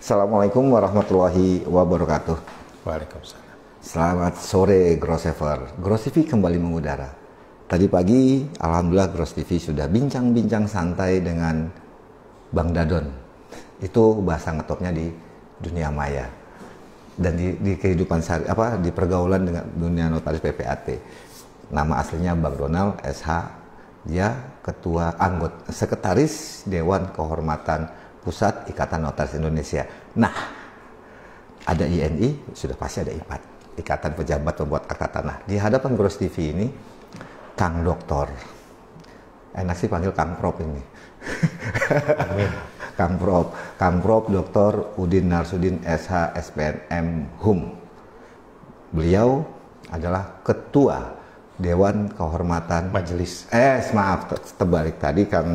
Assalamualaikum warahmatullahi wabarakatuh. Waalaikumsalam. Selamat sore Grossever. Gross TV kembali mengudara. Tadi pagi, alhamdulillah Gross TV sudah bincang-bincang santai dengan Bang Dadon. Itu bahasa ngetopnya di dunia maya dan di kehidupan sehari di pergaulan dengan dunia notaris PPAT. Nama aslinya Bang Donald SH. Dia ketua anggota sekretaris Dewan Kehormatan Pusat Ikatan Notaris Indonesia. Nah, ada INI, sudah pasti ada IPAT, Ikatan Pejabat Pembuat Akta Tanah. Di hadapan Gross TV ini, Kang Doktor, enak sih panggil Kang Prof ini. Amin. Kang Prof Dr. Udin Narsudin SH SPNM HUM. Beliau adalah Ketua Dewan Kehormatan Majelis. Maaf, terbalik tadi Kang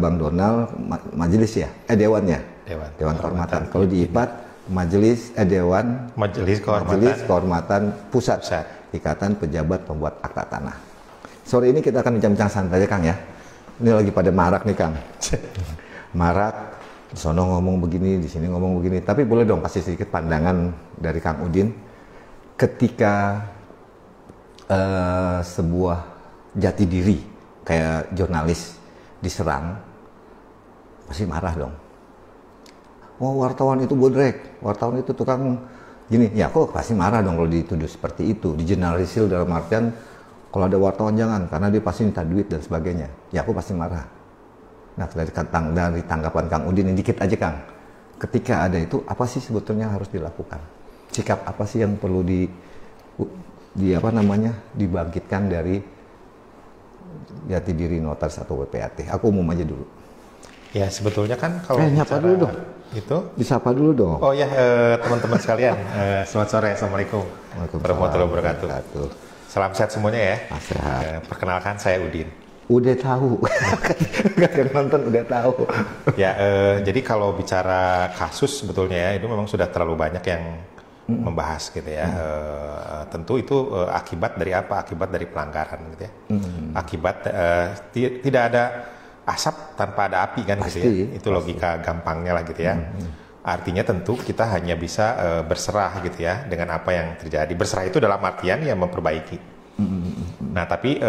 Bang Donald majelis ya? Dewannya. Dewan Kehormatan. Kalau di IPAT Majelis Kehormatan Pusat Ikatan Pejabat Pembuat Akta Tanah. Sore ini kita akan bincang-bincang santai aja Kang ya. Ini lagi pada marak nih Kang. Marak, di sono ngomong begini, di sini ngomong begini. Tapi boleh dong kasih sedikit pandangan dari Kang Udin ketika sebuah jati diri kayak jurnalis diserang, pasti marah dong. Oh, wartawan itu bodrek, wartawan itu tukang gini. Ya, kok pasti marah dong kalau dituduh seperti itu. Digeneralisir dalam artian kalau ada wartawan jangan, karena dia pasti minta duit dan sebagainya. Ya, aku pasti marah. Nah, dari tanggapan Kang Udin ini dikit aja Kang. Ketika ada itu, apa sih sebetulnya harus dilakukan? Sikap apa sih yang perlu dibangkitkan dari jati diri notaris atau PPAT? Aku umum aja dulu. Ya sebetulnya kan kalau nyapa dulu dong. Itu disapa dulu dong. Oh ya, teman-teman sekalian, selamat sore. Assalamualaikum warahmatullahi wabarakatuh. Salam sehat semuanya ya. Sehat. Perkenalkan saya Udin. Udah tahu. Gak ada nonton udah tahu. Ya, jadi kalau bicara kasus sebetulnya ya, itu memang sudah terlalu banyak yang membahas gitu ya. Tentu itu akibat dari apa? Akibat dari pelanggaran gitu ya. Akibat tidak ada asap tanpa ada api kan. Pasti, gitu ya. Itu logika gampangnya lah gitu ya. Artinya tentu kita hanya bisa berserah gitu ya dengan apa yang terjadi. Berserah itu dalam artian ya memperbaiki. Nah tapi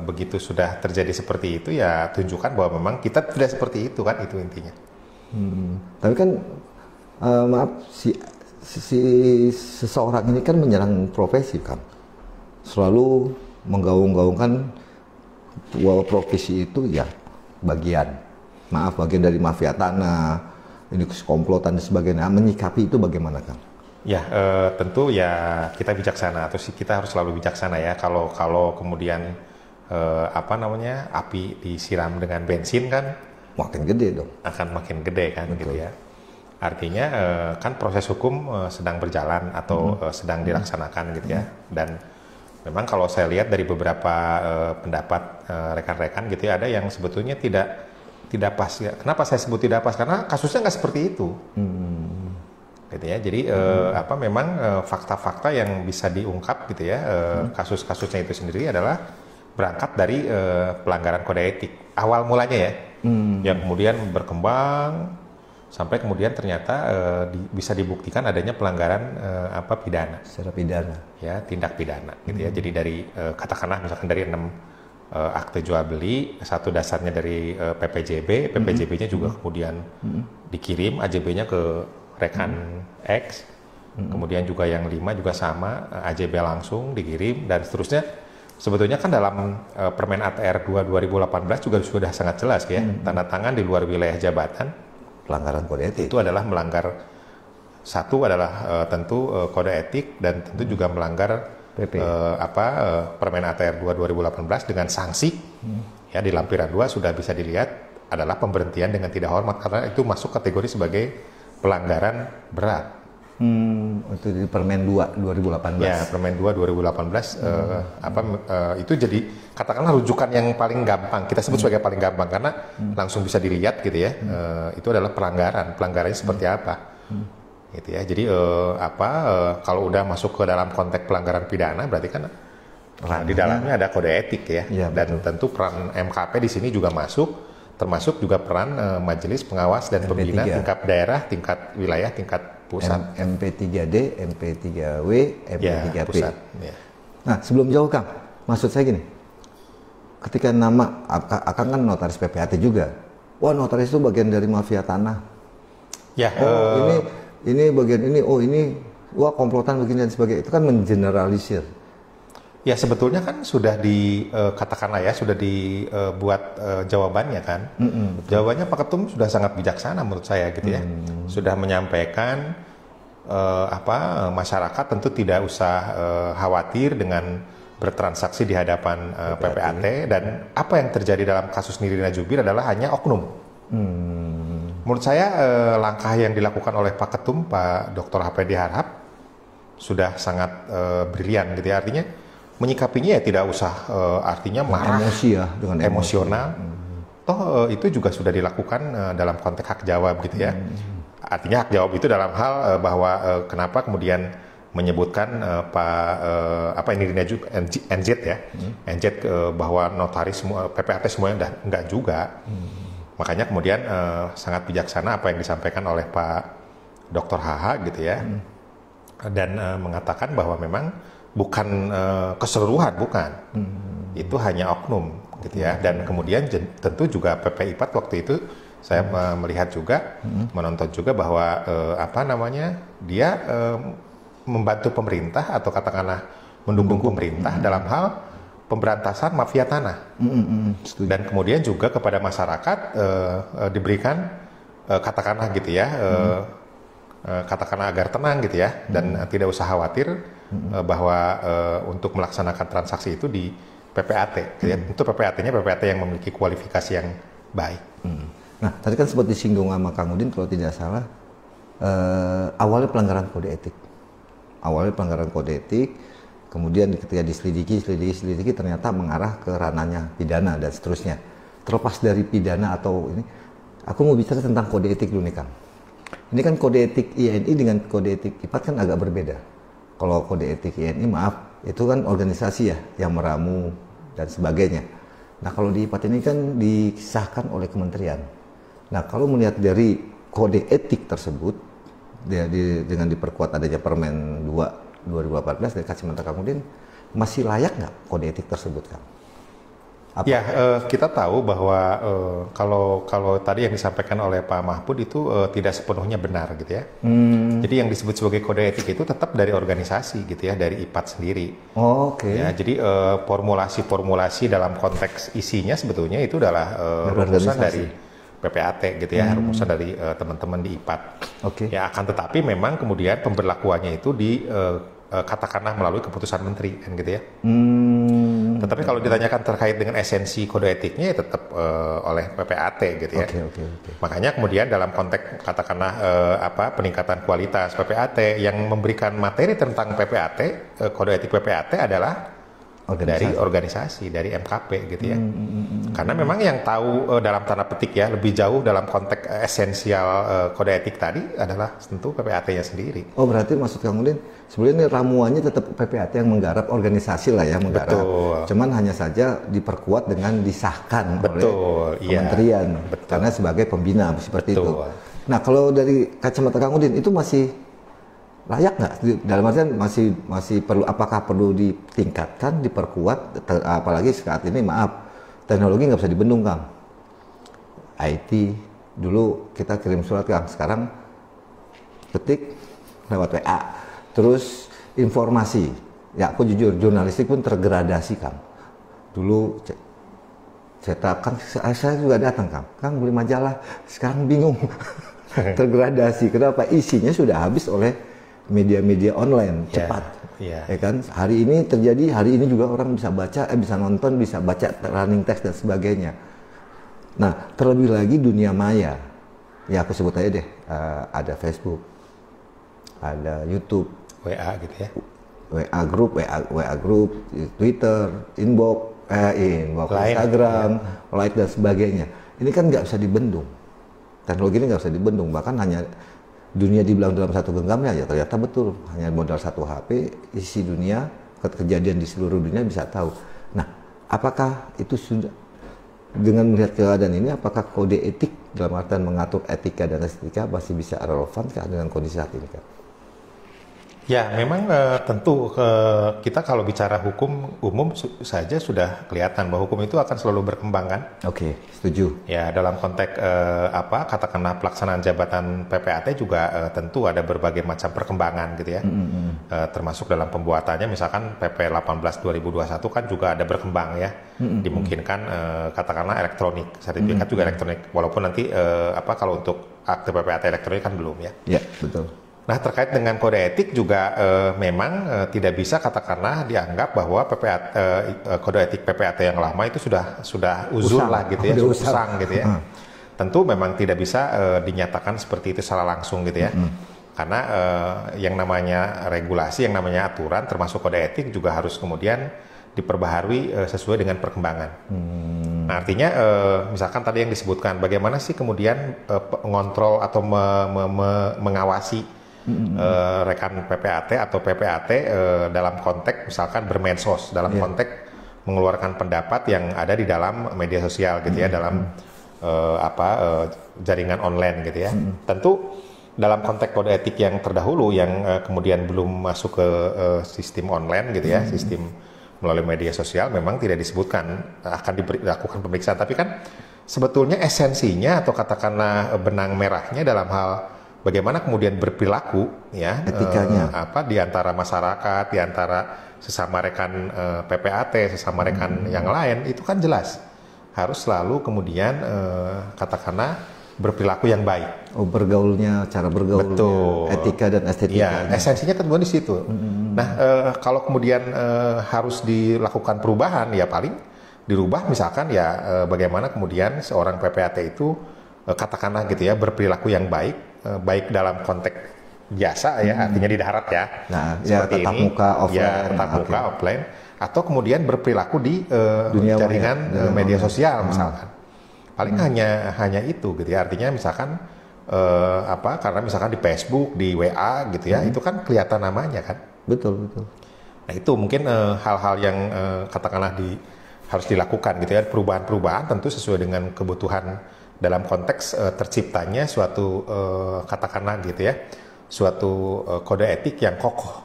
begitu sudah terjadi seperti itu ya tunjukkan bahwa memang kita tidak seperti itu kan, itu intinya. Tapi kan maaf si seseorang ini kan menyerang profesi kan, selalu menggaung-gaungkan bahwa profesi itu ya bagian dari mafia tanah, ini komplotan dan sebagainya. Menyikapi itu bagaimana Kang? Ya tentu ya kita bijaksana, atau kita harus selalu bijaksana ya. Kalau kemudian api disiram dengan bensin kan makin gede dong. Akan makin gede kan. Betul. Gitu ya. Artinya kan proses hukum sedang berjalan atau sedang dilaksanakan gitu ya. Dan memang kalau saya lihat dari beberapa pendapat rekan-rekan gitu ya, ada yang sebetulnya tidak pas ya. Kenapa saya sebut tidak pas? Karena kasusnya nggak seperti itu. Gitu ya. Jadi memang fakta-fakta yang bisa diungkap gitu ya, kasus-kasusnya itu sendiri adalah berangkat dari pelanggaran kode etik. Awal mulanya ya. Yang kemudian berkembang sampai kemudian ternyata bisa dibuktikan adanya pelanggaran pidana. Secara pidana. Ya, tindak pidana gitu ya. Jadi dari katakanlah misalkan dari 6 akte jual beli, satu dasarnya dari PPJB, PPJB-nya juga kemudian dikirim AJB-nya ke rekan X, kemudian juga yang 5 juga sama, AJB langsung dikirim dan seterusnya. Sebetulnya kan dalam Permen ATR 2 2018 juga sudah sangat jelas ya, tanda tangan di luar wilayah jabatan. Pelanggaran kode etik itu adalah melanggar, satu adalah tentu kode etik dan tentu juga melanggar Permen ATR 2 2018 dengan sanksi ya di lampiran 2 sudah bisa dilihat adalah pemberhentian dengan tidak hormat, karena itu masuk kategori sebagai pelanggaran berat. Itu di Permen 2 2018. Ya, Permen 2 2018 itu jadi katakanlah rujukan yang paling gampang. Kita sebut sebagai paling gampang karena langsung bisa dilihat gitu ya. Itu adalah pelanggarannya seperti apa. Gitu ya. Jadi kalau udah masuk ke dalam konteks pelanggaran pidana berarti kan di dalamnya ada kode etik ya. Dan tentu peran MKP di sini juga masuk termasuk juga peran Majelis Pengawas dan Pembina MP3. tingkat daerah, tingkat wilayah, tingkat pusat. MP3D, MP3W, MP3P. Ya, pusat. Ya. Nah, sebelum jauh Kang, maksud saya gini, ketika nama Akang kan notaris PPAT juga. Wah, notaris itu bagian dari mafia tanah. Ya, ini bagian ini, wah komplotan begini dan sebagainya. Itu kan mengeneralisir. Ya sebetulnya kan sudah katakanlah ya sudah dibuat jawabannya kan. Jawabannya Pak Ketum sudah sangat bijaksana menurut saya gitu ya. Sudah menyampaikan masyarakat tentu tidak usah khawatir dengan bertransaksi di hadapan PPAT, dan apa yang terjadi dalam kasus Nirina Zubir adalah hanya oknum. Menurut saya langkah yang dilakukan oleh Pak Ketum, Pak Dr. HP Harhab sudah sangat brilian gitu ya. Artinya menyikapinya ya tidak usah artinya marah, emosi ya, dengan emosional. Toh itu juga sudah dilakukan dalam konteks hak jawab gitu ya. Artinya hak jawab itu dalam hal bahwa kenapa kemudian menyebutkan Nirina Zubir NZ ya, NZ bahwa notaris semua PPAT semuanya enggak juga. Makanya kemudian sangat bijaksana apa yang disampaikan oleh Pak Dr. HH gitu ya, dan mengatakan bahwa memang bukan keseluruhan, bukan. Itu hanya oknum gitu ya. Dan kemudian tentu juga PPIPAT waktu itu saya melihat juga, menonton juga bahwa dia membantu pemerintah atau katakanlah mendukung pemerintah dalam hal pemberantasan mafia tanah. Dan kemudian juga kepada masyarakat diberikan katakanlah gitu ya, katakanlah agar tenang gitu ya, dan tidak usah khawatir bahwa untuk melaksanakan transaksi itu di PPAT gitu ya. Itu PPAT-nya PPAT yang memiliki kualifikasi yang baik. Nah, tadi kan sempat disinggung sama Kang Udin kalau tidak salah, awalnya pelanggaran kode etik, kemudian ketika diselidiki ternyata mengarah ke ranahnya pidana dan seterusnya. Terlepas dari pidana atau ini, aku mau bicara tentang kode etik dulu nih Kang. Ini kan kode etik INI dengan kode etik IPAT kan agak berbeda. Kalau kode etik INI, maaf, itu kan organisasi ya yang meramu dan sebagainya. Nah, kalau di IPAT ini kan disahkan oleh kementerian. Nah, kalau melihat dari kode etik tersebut, dengan diperkuat adanya Permen 2 2014 dari kacamata Kang Udin, masih layak nggak kode etik tersebut, Kang? Kita tahu bahwa kalau tadi yang disampaikan oleh Pak Mahfud itu tidak sepenuhnya benar gitu ya. Jadi yang disebut sebagai kode etik itu tetap dari organisasi gitu ya, dari IPAT sendiri. Oke. Ya, jadi formulasi dalam konteks isinya sebetulnya itu adalah rumusan dari PPAT gitu ya, rumusan dari teman-teman di IPAT. Oke. Ya, akan tetapi memang kemudian pemberlakuannya itu katakanlah melalui keputusan menteri kan gitu ya. Tetapi kalau ditanyakan terkait dengan esensi kode etiknya ya tetap oleh PPAT gitu ya. Oke. Makanya kemudian dalam konteks katakanlah peningkatan kualitas PPAT yang memberikan materi tentang PPAT, kode etik PPAT adalah dari organisasi, dari MKP gitu ya. Karena memang yang tahu dalam tanda petik ya lebih jauh dalam konteks esensial kode etik tadi adalah tentu PPAT-nya sendiri. Oh, berarti maksud Kang Udin sebenarnya ramuannya tetap PPAT yang menggarap, organisasi lah ya menggarap. Betul. Cuman hanya saja diperkuat dengan disahkan oleh kementerian. Betul. Karena sebagai pembina seperti Betul. itu. Nah, kalau dari kacamata Kang Udin itu masih layak nggak? Dalam artian masih perlu, apakah perlu ditingkatkan, diperkuat, apalagi saat ini maaf, teknologi nggak bisa dibendung Kang. IT dulu kita kirim surat Kang, sekarang ketik lewat WA. Terus informasi, ya aku jujur jurnalistik pun tergradasi Kang. Dulu cetak Kang, saya juga datang Kang beli majalah, sekarang bingung. Tergradasi, kenapa? Isinya sudah habis oleh media-media online cepat, ya kan? Hari ini terjadi, hari ini juga orang bisa baca, bisa nonton, bisa baca running text dan sebagainya. Nah, terlebih lagi dunia maya, ya aku sebut aja deh, ada Facebook, ada YouTube, WA gitu ya, WA group, Twitter, inbox, Instagram, like dan sebagainya. Ini kan nggak bisa dibendung, teknologi ini nggak bisa dibendung, bahkan hanya dunia dibilang dalam satu genggamnya, ya ternyata betul. Hanya modal satu HP, isi dunia, kejadian di seluruh dunia bisa tahu. Nah, apakah itu sudah dengan melihat keadaan ini, apakah kode etik dalam artian mengatur etika dan estetika masih bisa relevan dengan kondisi saat ini, Kak? Ya, memang tentu kita kalau bicara hukum umum saja sudah kelihatan bahwa hukum itu akan selalu berkembang kan. Oke, setuju. Ya, dalam konteks katakanlah pelaksanaan jabatan PPAT juga tentu ada berbagai macam perkembangan gitu ya. Termasuk dalam pembuatannya, misalkan PP 18 2021 kan juga ada berkembang ya. Dimungkinkan katakanlah elektronik, sertifikat juga elektronik. Walaupun nanti kalau untuk akte PPAT elektronik kan belum ya. Ya, betul. Nah, terkait dengan kode etik juga memang tidak bisa katakanlah dianggap bahwa kode etik PPAT yang lama itu sudah uzur lah gitu ya, usang gitu ya. Tentu memang tidak bisa dinyatakan seperti itu secara langsung gitu ya. Karena yang namanya regulasi, yang namanya aturan termasuk kode etik juga harus kemudian diperbaharui sesuai dengan perkembangan. Nah, artinya misalkan tadi yang disebutkan, bagaimana sih kemudian mengontrol atau mengawasi rekan PPAT atau PPAT dalam konteks misalkan bermedsos, dalam konteks mengeluarkan pendapat yang ada di dalam media sosial gitu ya, dalam jaringan online gitu ya. Tentu dalam konteks kode etik yang terdahulu yang kemudian belum masuk ke sistem online gitu ya, sistem melalui media sosial, memang tidak disebutkan akan dilakukan pemeriksaan, tapi kan sebetulnya esensinya atau katakanlah benang merahnya dalam hal bagaimana kemudian berperilaku ya, etikanya di antara masyarakat, di antara sesama rekan PPAT, sesama rekan yang lain, itu kan jelas harus selalu kemudian katakanlah berperilaku yang baik. Oh, bergaulnya, cara bergaulnya, betul, etika dan estetika. Ya, esensinya tentu di situ. Nah, kalau kemudian harus dilakukan perubahan, ya paling dirubah misalkan ya bagaimana kemudian seorang PPAT itu katakanlah gitu ya berperilaku yang baik, baik dalam konteks jasa ya, artinya di darat ya, seperti ya, tatap muka offline, tatap muka offline, atau kemudian berperilaku di jaringan media sosial misalkan. Paling hanya itu gitu ya, artinya misalkan karena misalkan di Facebook, di WA gitu ya, itu kan kelihatan namanya kan. Betul. Nah, itu mungkin hal-hal yang katakanlah harus dilakukan gitu ya, perubahan-perubahan tentu sesuai dengan kebutuhan dalam konteks terciptanya suatu katakanlah gitu ya, suatu kode etik yang kokoh,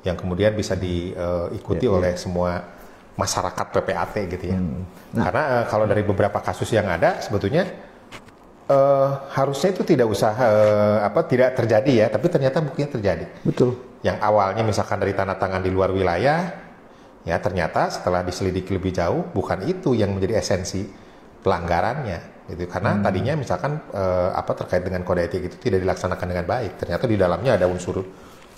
yang kemudian bisa diikuti oleh semua masyarakat PPAT gitu ya. Karena kalau dari beberapa kasus yang ada sebetulnya harusnya itu tidak usah tidak terjadi ya, tapi ternyata buktinya terjadi. Betul. Yang awalnya misalkan dari tanda tangan di luar wilayah, ya ternyata setelah diselidiki lebih jauh bukan itu yang menjadi esensi pelanggarannya. Gitu. Karena tadinya misalkan terkait dengan kode etik itu tidak dilaksanakan dengan baik, ternyata di dalamnya ada unsur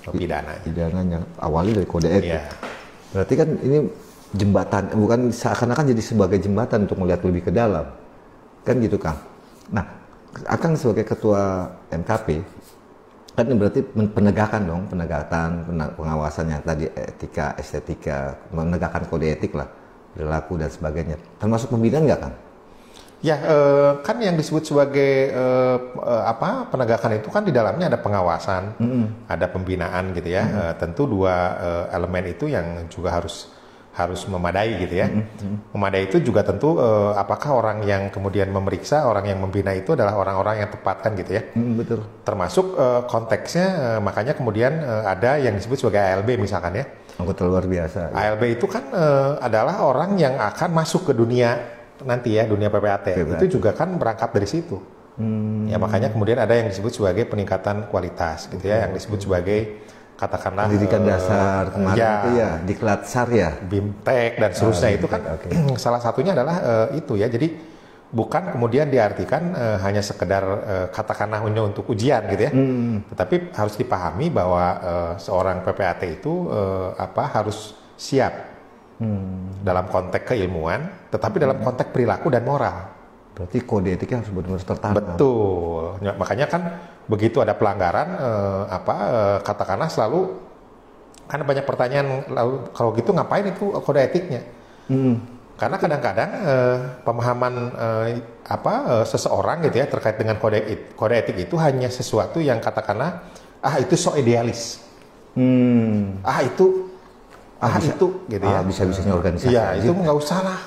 pidana. Pidananya awalnya dari kode etik. Yeah. Berarti kan ini jembatan, bukan seakan-akan jadi sebagai jembatan untuk melihat lebih ke dalam, kan gitu, Kang. Nah, Akang sebagai ketua MKP kan berarti penegakan pengawasan yang tadi etika, estetika, menegakkan kode etik lah, perilaku dan sebagainya, termasuk pembinaan nggak, Kang? Ya, kan yang disebut sebagai penegakan itu kan di dalamnya ada pengawasan, ada pembinaan gitu ya. Tentu dua elemen itu yang juga harus memadai gitu ya. Memadai itu juga tentu apakah orang yang kemudian memeriksa, orang yang membina itu adalah orang-orang yang tepat kan gitu ya. Betul. Termasuk konteksnya, makanya kemudian ada yang disebut sebagai ALB misalkan ya. Anggota luar biasa. ALB itu kan adalah orang yang akan masuk ke dunia nanti ya, dunia PPAT. Itu juga kan berangkat dari situ. Ya makanya kemudian ada yang disebut sebagai peningkatan kualitas gitu ya, yang disebut sebagai katakanlah pendidikan dasar kemarin itu ya, diklat SAR ya, BIMTEK dan seterusnya itu kan salah satunya adalah itu ya. Jadi bukan kemudian diartikan hanya sekedar katakanlah hanya untuk ujian gitu ya, tetapi harus dipahami bahwa seorang PPAT itu harus siap dalam konteks keilmuan, tetapi dalam konteks perilaku dan moral. Berarti kode etiknya harus benar-benar tertanam. Betul. Makanya kan begitu ada pelanggaran, katakanlah selalu kan banyak pertanyaan, lalu kalau gitu ngapain itu kode etiknya? Karena kadang-kadang pemahaman seseorang gitu ya terkait dengan kode etik itu hanya sesuatu yang katakanlah itu so idealis. Itu gitu ya. Bisa-bisanya organisasi. Iya, itu nggak usah lah.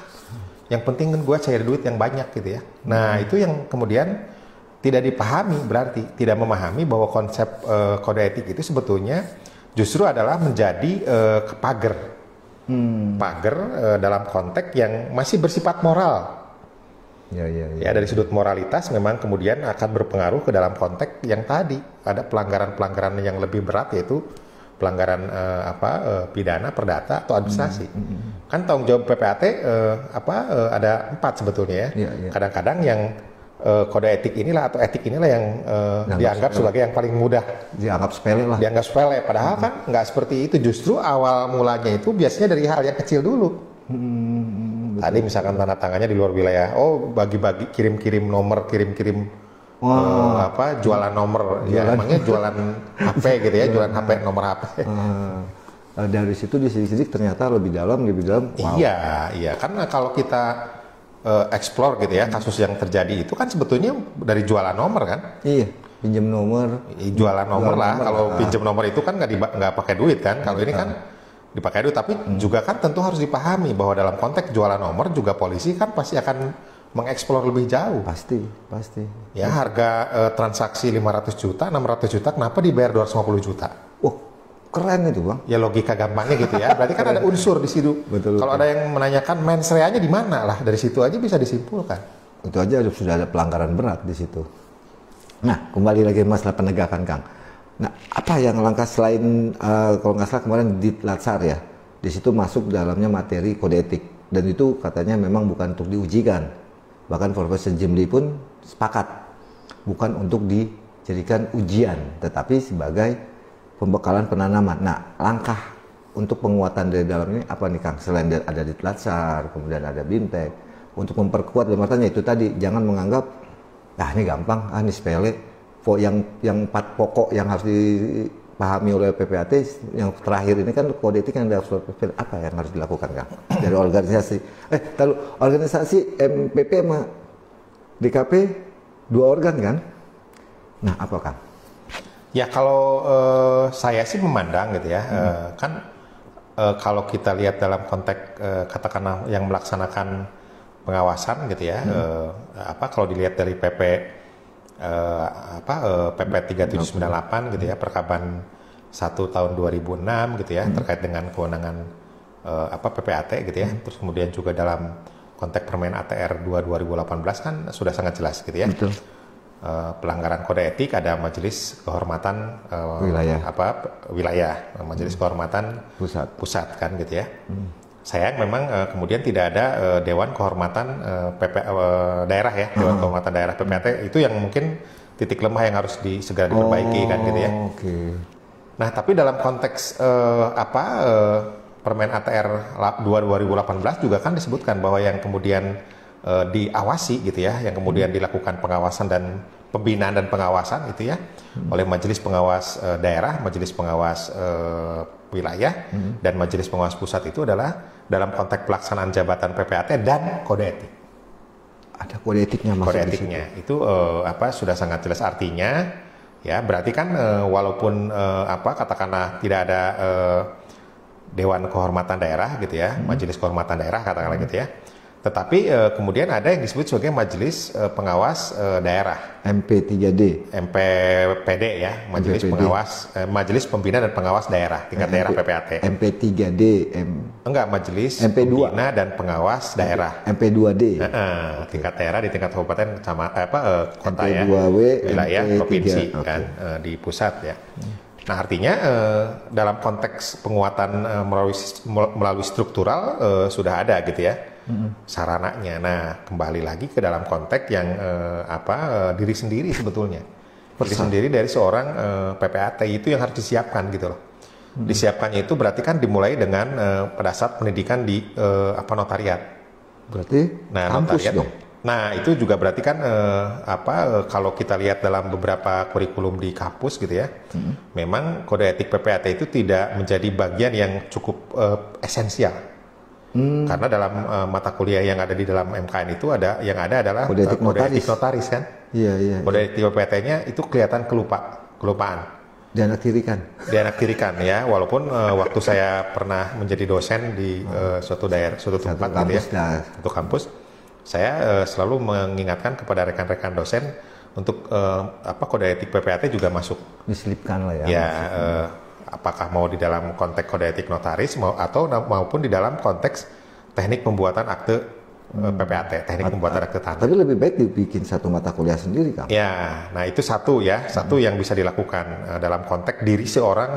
Yang penting kan gue cair duit yang banyak gitu ya. Nah itu yang kemudian tidak dipahami, berarti tidak memahami bahwa konsep kode etik itu sebetulnya justru adalah menjadi pagar. Pagar dalam konteks yang masih bersifat moral. Ya, dari sudut moralitas memang kemudian akan berpengaruh ke dalam konteks yang tadi ada pelanggaran-pelanggaran yang lebih berat, yaitu pelanggaran pidana, perdata atau administrasi. Kan tanggung jawab PPAT ada 4 sebetulnya ya. Kadang-kadang yang kode etik inilah atau etik inilah yang dianggap sebagai yang paling mudah, dianggap sepele lah. Dianggap sepele, padahal kan nggak seperti itu. Justru awal mulanya itu biasanya dari hal yang kecil dulu. Tadi misalkan tanda tangannya di luar wilayah, bagi-bagi, kirim-kirim nomor, kirim-kirim jualan nomor, ya emangnya jualan HP gitu ya, jualan HP, nomor HP. Dari situ disidik-sidik ternyata lebih dalam. Wow. Iya, karena kalau kita explore gitu ya, kasus yang terjadi itu kan sebetulnya dari jualan nomor kan? Iya, pinjam nomor. Jualan nomor lah. Kalau pinjam nomor itu kan nggak pakai duit kan? Kalau ini kan dipakai duit, tapi juga kan tentu harus dipahami bahwa dalam konteks jualan nomor juga polisi kan pasti akan mengeksplor lebih jauh. Pasti. Ya, harga transaksi 500 juta, 600 juta, kenapa dibayar 250 juta? Keren itu Bang. Ya logika gampangnya gitu ya. Berarti kan ada unsur di situ. Betul. Kalau ada yang menanyakan mens rea-nya di mana lah, dari situ aja bisa disimpulkan. Itu aja sudah ada pelanggaran berat di situ. Nah, kembali lagi masalah penegakan Kang. Nah, apa yang langkah selain kalau nggak salah kemarin di Latsar ya, di situ masuk dalamnya materi kode etik, dan itu katanya memang bukan untuk diujikan. Bahkan Profesor Jimli pun sepakat bukan untuk dijadikan ujian, tetapi sebagai pembekalan penanaman. Nah, langkah untuk penguatan dari dalam ini apa nih Kang? Selain ada di Latsar, kemudian ada BIMTEK, untuk memperkuat dalam artinya itu tadi, jangan menganggap ini gampang, ini sepele. Yang 4 pokok yang harus dipahami oleh PPAT, yang terakhir ini kan kode etik yang harus apa yang harus dilakukan Kang? Dari organisasi, organisasi MPP sama DKP 2 organ kan? Nah, apa Kang? Ya kalau saya sih memandang gitu ya, kalau kita lihat dalam konteks katakanlah yang melaksanakan pengawasan gitu ya, kalau dilihat dari PP 3798 gitu ya, Perkaban 1 tahun 2006 gitu ya, terkait dengan kewenangan PPAT gitu ya, terus kemudian juga dalam konteks Permen ATR 2 2018 kan sudah sangat jelas gitu ya. Betul. Pelanggaran kode etik ada Majelis Kehormatan wilayah, Majelis Kehormatan pusat kan gitu ya. Sayang memang kemudian tidak ada Dewan Kehormatan daerah ya, Dewan Kehormatan daerah PPAT, itu yang mungkin titik lemah yang harus segera diperbaiki kan gitu ya. Nah, tapi dalam konteks Permen ATR 2 2018 juga kan disebutkan bahwa yang kemudian diawasi gitu ya, yang kemudian dilakukan pengawasan dan pembinaan dan pengawasan itu ya oleh Majelis Pengawas Daerah, Majelis Pengawas Wilayah, dan Majelis Pengawas Pusat itu adalah dalam konteks pelaksanaan jabatan PPAT dan kode etik. Ada kode etiknya masuk. Kode etiknya itu sudah sangat jelas, artinya ya berarti kan walaupun katakanlah tidak ada Dewan Kehormatan Daerah gitu ya, Majelis Kehormatan Daerah katakanlah gitu ya. Tetapi kemudian ada yang disebut sebagai Majelis Pengawas Daerah. MP3D. MPPD ya, Majelis MPPD. Majelis Pembina dan Pengawas Daerah, tingkat daerah PPAT. MP3D. Enggak, Majelis MP2. Pembina dan Pengawas Daerah. MP2D. Tingkat daerah di tingkat kabupaten, kota ya, MP2W, wilayah, MP3, provinsi kan, di pusat ya. Nah, artinya dalam konteks penguatan melalui struktural sudah ada gitu ya. Sarananya. Nah, kembali lagi ke dalam konteks yang diri sendiri sebetulnya. Diri sendiri dari seorang PPAT itu yang harus disiapkan gitu loh. Disiapkannya itu berarti kan dimulai dengan pada saat pendidikan di notariat. Berarti kampus notariat dong. Nah, itu juga berarti kan kalau kita lihat dalam beberapa kurikulum di kampus gitu ya, memang kode etik PPAT itu tidak menjadi bagian yang cukup esensial. Karena dalam mata kuliah yang ada di dalam MKN itu yang ada adalah kode etik notaris kan. Iya. Kode etik PPAT-nya itu kelihatan kelupaan. Dianaktirikan ya, walaupun waktu saya pernah menjadi dosen di suatu tempat gitu ya, suatu kampus. saya selalu mengingatkan kepada rekan-rekan dosen untuk kode etik PPAT juga masuk. Diselipkan lah ya. Ya, apakah mau di dalam konteks kode etik notaris atau maupun di dalam konteks teknik pembuatan akte PPAT, teknik pembuatan akte tanah. Tapi lebih baik dibikin satu mata kuliah sendiri, Kang. Ya, nah itu satu yang bisa dilakukan dalam konteks diri seorang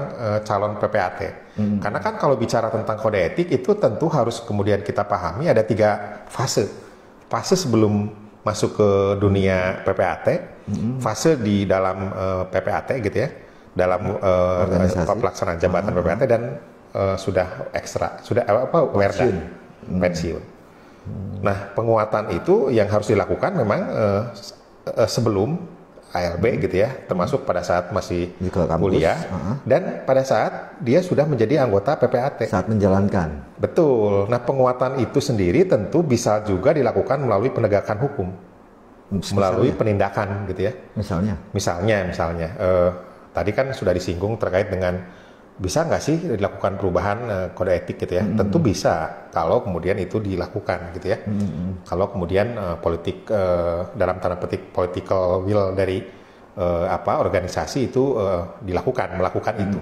calon PPAT. Karena kan kalau bicara tentang kode etik itu tentu harus kemudian kita pahami ada 3 fase. Fase sebelum masuk ke dunia PPAT, fase di dalam PPAT gitu ya, dalam pelaksanaan jabatan PPAT dan sudah ekstra, sudah werda, pensiun. Nah, penguatan itu yang harus dilakukan memang sebelum ALB gitu ya, termasuk pada saat masih kuliah dan pada saat dia sudah menjadi anggota PPAT. Saat menjalankan. Betul. Nah, penguatan itu sendiri tentu bisa juga dilakukan melalui penegakan hukum, melalui penindakan gitu ya. Misalnya, tadi kan sudah disinggung terkait dengan bisa nggak sih dilakukan perubahan kode etik gitu ya? Tentu bisa kalau kemudian itu dilakukan gitu ya. Kalau kemudian politik dalam tanda petik political will dari organisasi itu melakukan itu.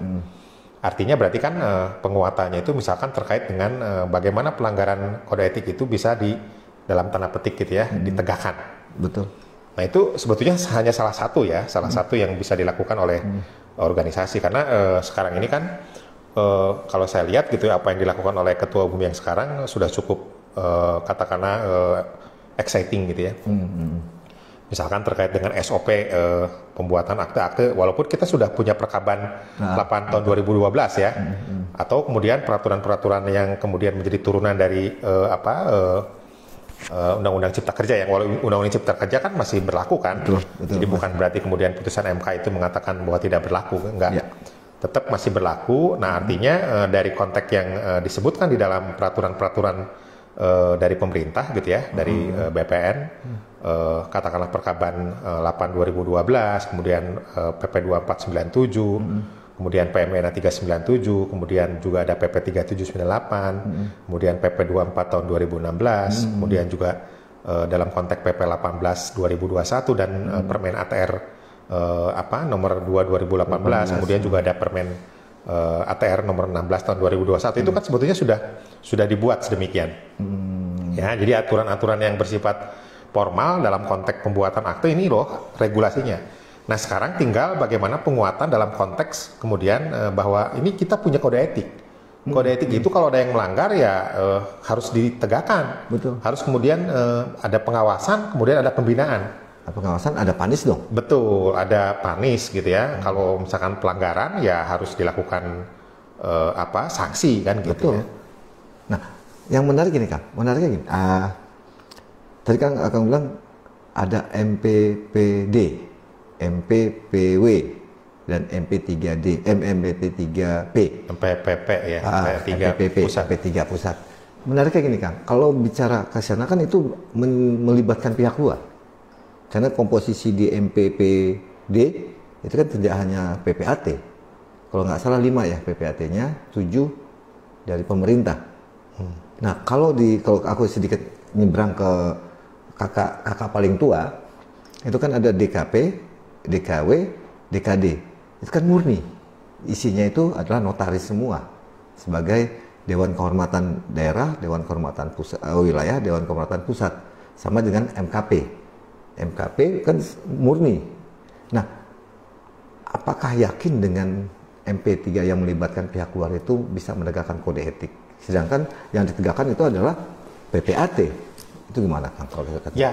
Artinya berarti kan penguatannya itu misalkan terkait dengan bagaimana pelanggaran kode etik itu bisa dalam tanda petik gitu ya ditegakkan. Betul. Nah itu sebetulnya hanya salah satu yang bisa dilakukan oleh organisasi karena sekarang ini kan kalau saya lihat gitu apa yang dilakukan oleh ketua umum yang sekarang sudah cukup katakanlah exciting gitu ya. Misalkan terkait dengan SOP pembuatan akte-akte walaupun kita sudah punya perkaban 8 tahun 2012 ya. Atau kemudian peraturan-peraturan yang kemudian menjadi turunan dari Undang-Undang Cipta Kerja yang Undang-Undang Cipta Kerja kan masih berlaku kan, betul, jadi bukan berarti kemudian putusan MK itu mengatakan bahwa tidak berlaku, enggak, tetap masih berlaku. Nah artinya dari konteks yang disebutkan di dalam peraturan-peraturan dari pemerintah gitu ya, dari BPN, katakanlah perkaban 8 2012, kemudian PP 2497. Kemudian PMNA 397, kemudian juga ada PP 3798, kemudian PP 24 tahun 2016, kemudian juga dalam konteks PP 18 2021 dan Permen ATR nomor 2 2018, kemudian juga ada Permen ATR nomor 16 tahun 2021. Itu kan sebetulnya sudah dibuat sedemikian. Ya, jadi aturan-aturan yang bersifat formal dalam konteks pembuatan akte ini loh regulasinya. Nah sekarang tinggal bagaimana penguatan dalam konteks kemudian bahwa ini kita punya kode etik. Kode etik itu kalau ada yang melanggar ya harus ditegakkan. Betul. Harus kemudian ada pengawasan, kemudian ada pembinaan. Pengawasan ada panis dong? Betul, ada panis gitu ya. Kalau misalkan pelanggaran ya harus dilakukan sanksi kan gitu. Betul. Ya. Nah yang menarik ini Kang, menariknya gini. Tadi Kang bilang ada MPPD. MPPW dan MP3D, MP3P, MPPP ya, MPPP, MP3 pusat. Menariknya gini Kang, kalau bicara ke sana kan itu melibatkan pihak luar. Karena komposisi di MPPD itu kan tidak hanya PPAT. Kalau nggak salah 5 ya PPAT-nya, 7 dari pemerintah. Nah kalau aku sedikit nyebrang ke kakak paling tua, itu kan ada DKP, DKW, DKD. Itu kan murni. Isinya itu adalah notaris semua. Sebagai Dewan Kehormatan Daerah, Dewan Kehormatan Pusat, Wilayah, Dewan Kehormatan Pusat. Sama dengan MKP. MKP kan murni. Nah, apakah yakin dengan MP3 yang melibatkan pihak luar itu bisa menegakkan kode etik? Sedangkan yang ditegakkan itu adalah PPAT. Itu gimana Kang kalau saya katakan? Ya,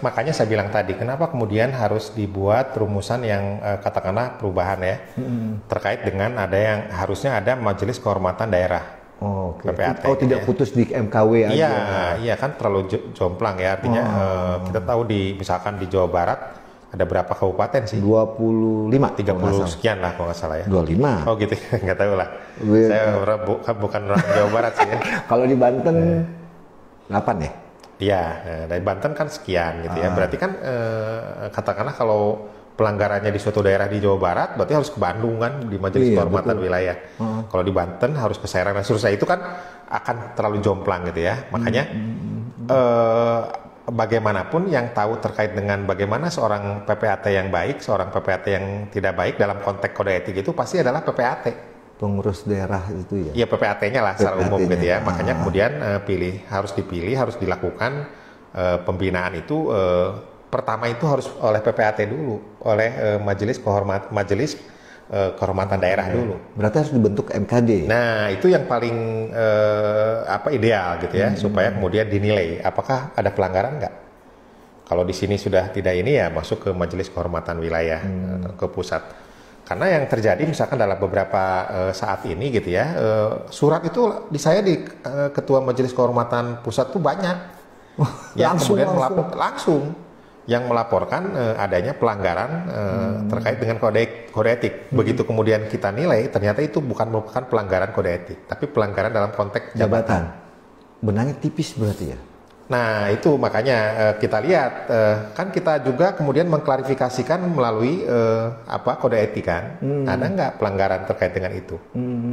makanya saya bilang tadi, kenapa kemudian harus dibuat rumusan yang katakanlah perubahan ya, terkait dengan ada yang harusnya ada Majelis Kehormatan Daerah, PPAT. Tidak putus di MKW aja? Iya kan terlalu jomplang ya, artinya kita tahu misalkan di Jawa Barat ada berapa kabupaten sih? 25, 30 sekian lah kalau nggak salah ya. 25. Oh gitu, nggak tahu lah. Saya bukan orang Jawa Barat sih ya. Kalau di Banten 8 ya? Iya, dari Banten kan sekian gitu ya. Berarti kan katakanlah kalau pelanggarannya di suatu daerah di Jawa Barat, berarti harus ke Bandung kan di Majelis Kehormatan Wilayah. Kalau di Banten harus ke Serang dan seterusnya. Itu kan akan terlalu jomplang gitu ya. Makanya bagaimanapun yang tahu terkait dengan bagaimana seorang PPAT yang baik, seorang PPAT yang tidak baik dalam konteks kode etik itu pasti adalah PPAT. Pengurus daerah itu ya? Iya, PPAT-nya lah secara umum gitu ya. Makanya kemudian harus dilakukan pembinaan itu pertama itu harus oleh PPAT dulu, oleh Majelis Kehormatan Daerah dulu. Berarti harus dibentuk MKD. Nah, itu yang paling ideal gitu ya, supaya kemudian dinilai apakah ada pelanggaran nggak. Kalau di sini sudah tidak ini ya masuk ke Majelis Kehormatan Wilayah ke pusat. Karena yang terjadi misalkan dalam beberapa saat ini gitu ya, surat itu di Ketua Majelis Kehormatan Pusat tuh banyak. Yang kemudian langsung yang melaporkan adanya pelanggaran terkait dengan kode etik. Begitu kemudian kita nilai, ternyata itu bukan merupakan pelanggaran kode etik, tapi pelanggaran dalam konteks jabatan. Benangnya tipis berarti ya? Nah, itu makanya kita lihat, kan kita juga kemudian mengklarifikasikan melalui kode etik kan. Ada nggak pelanggaran terkait dengan itu?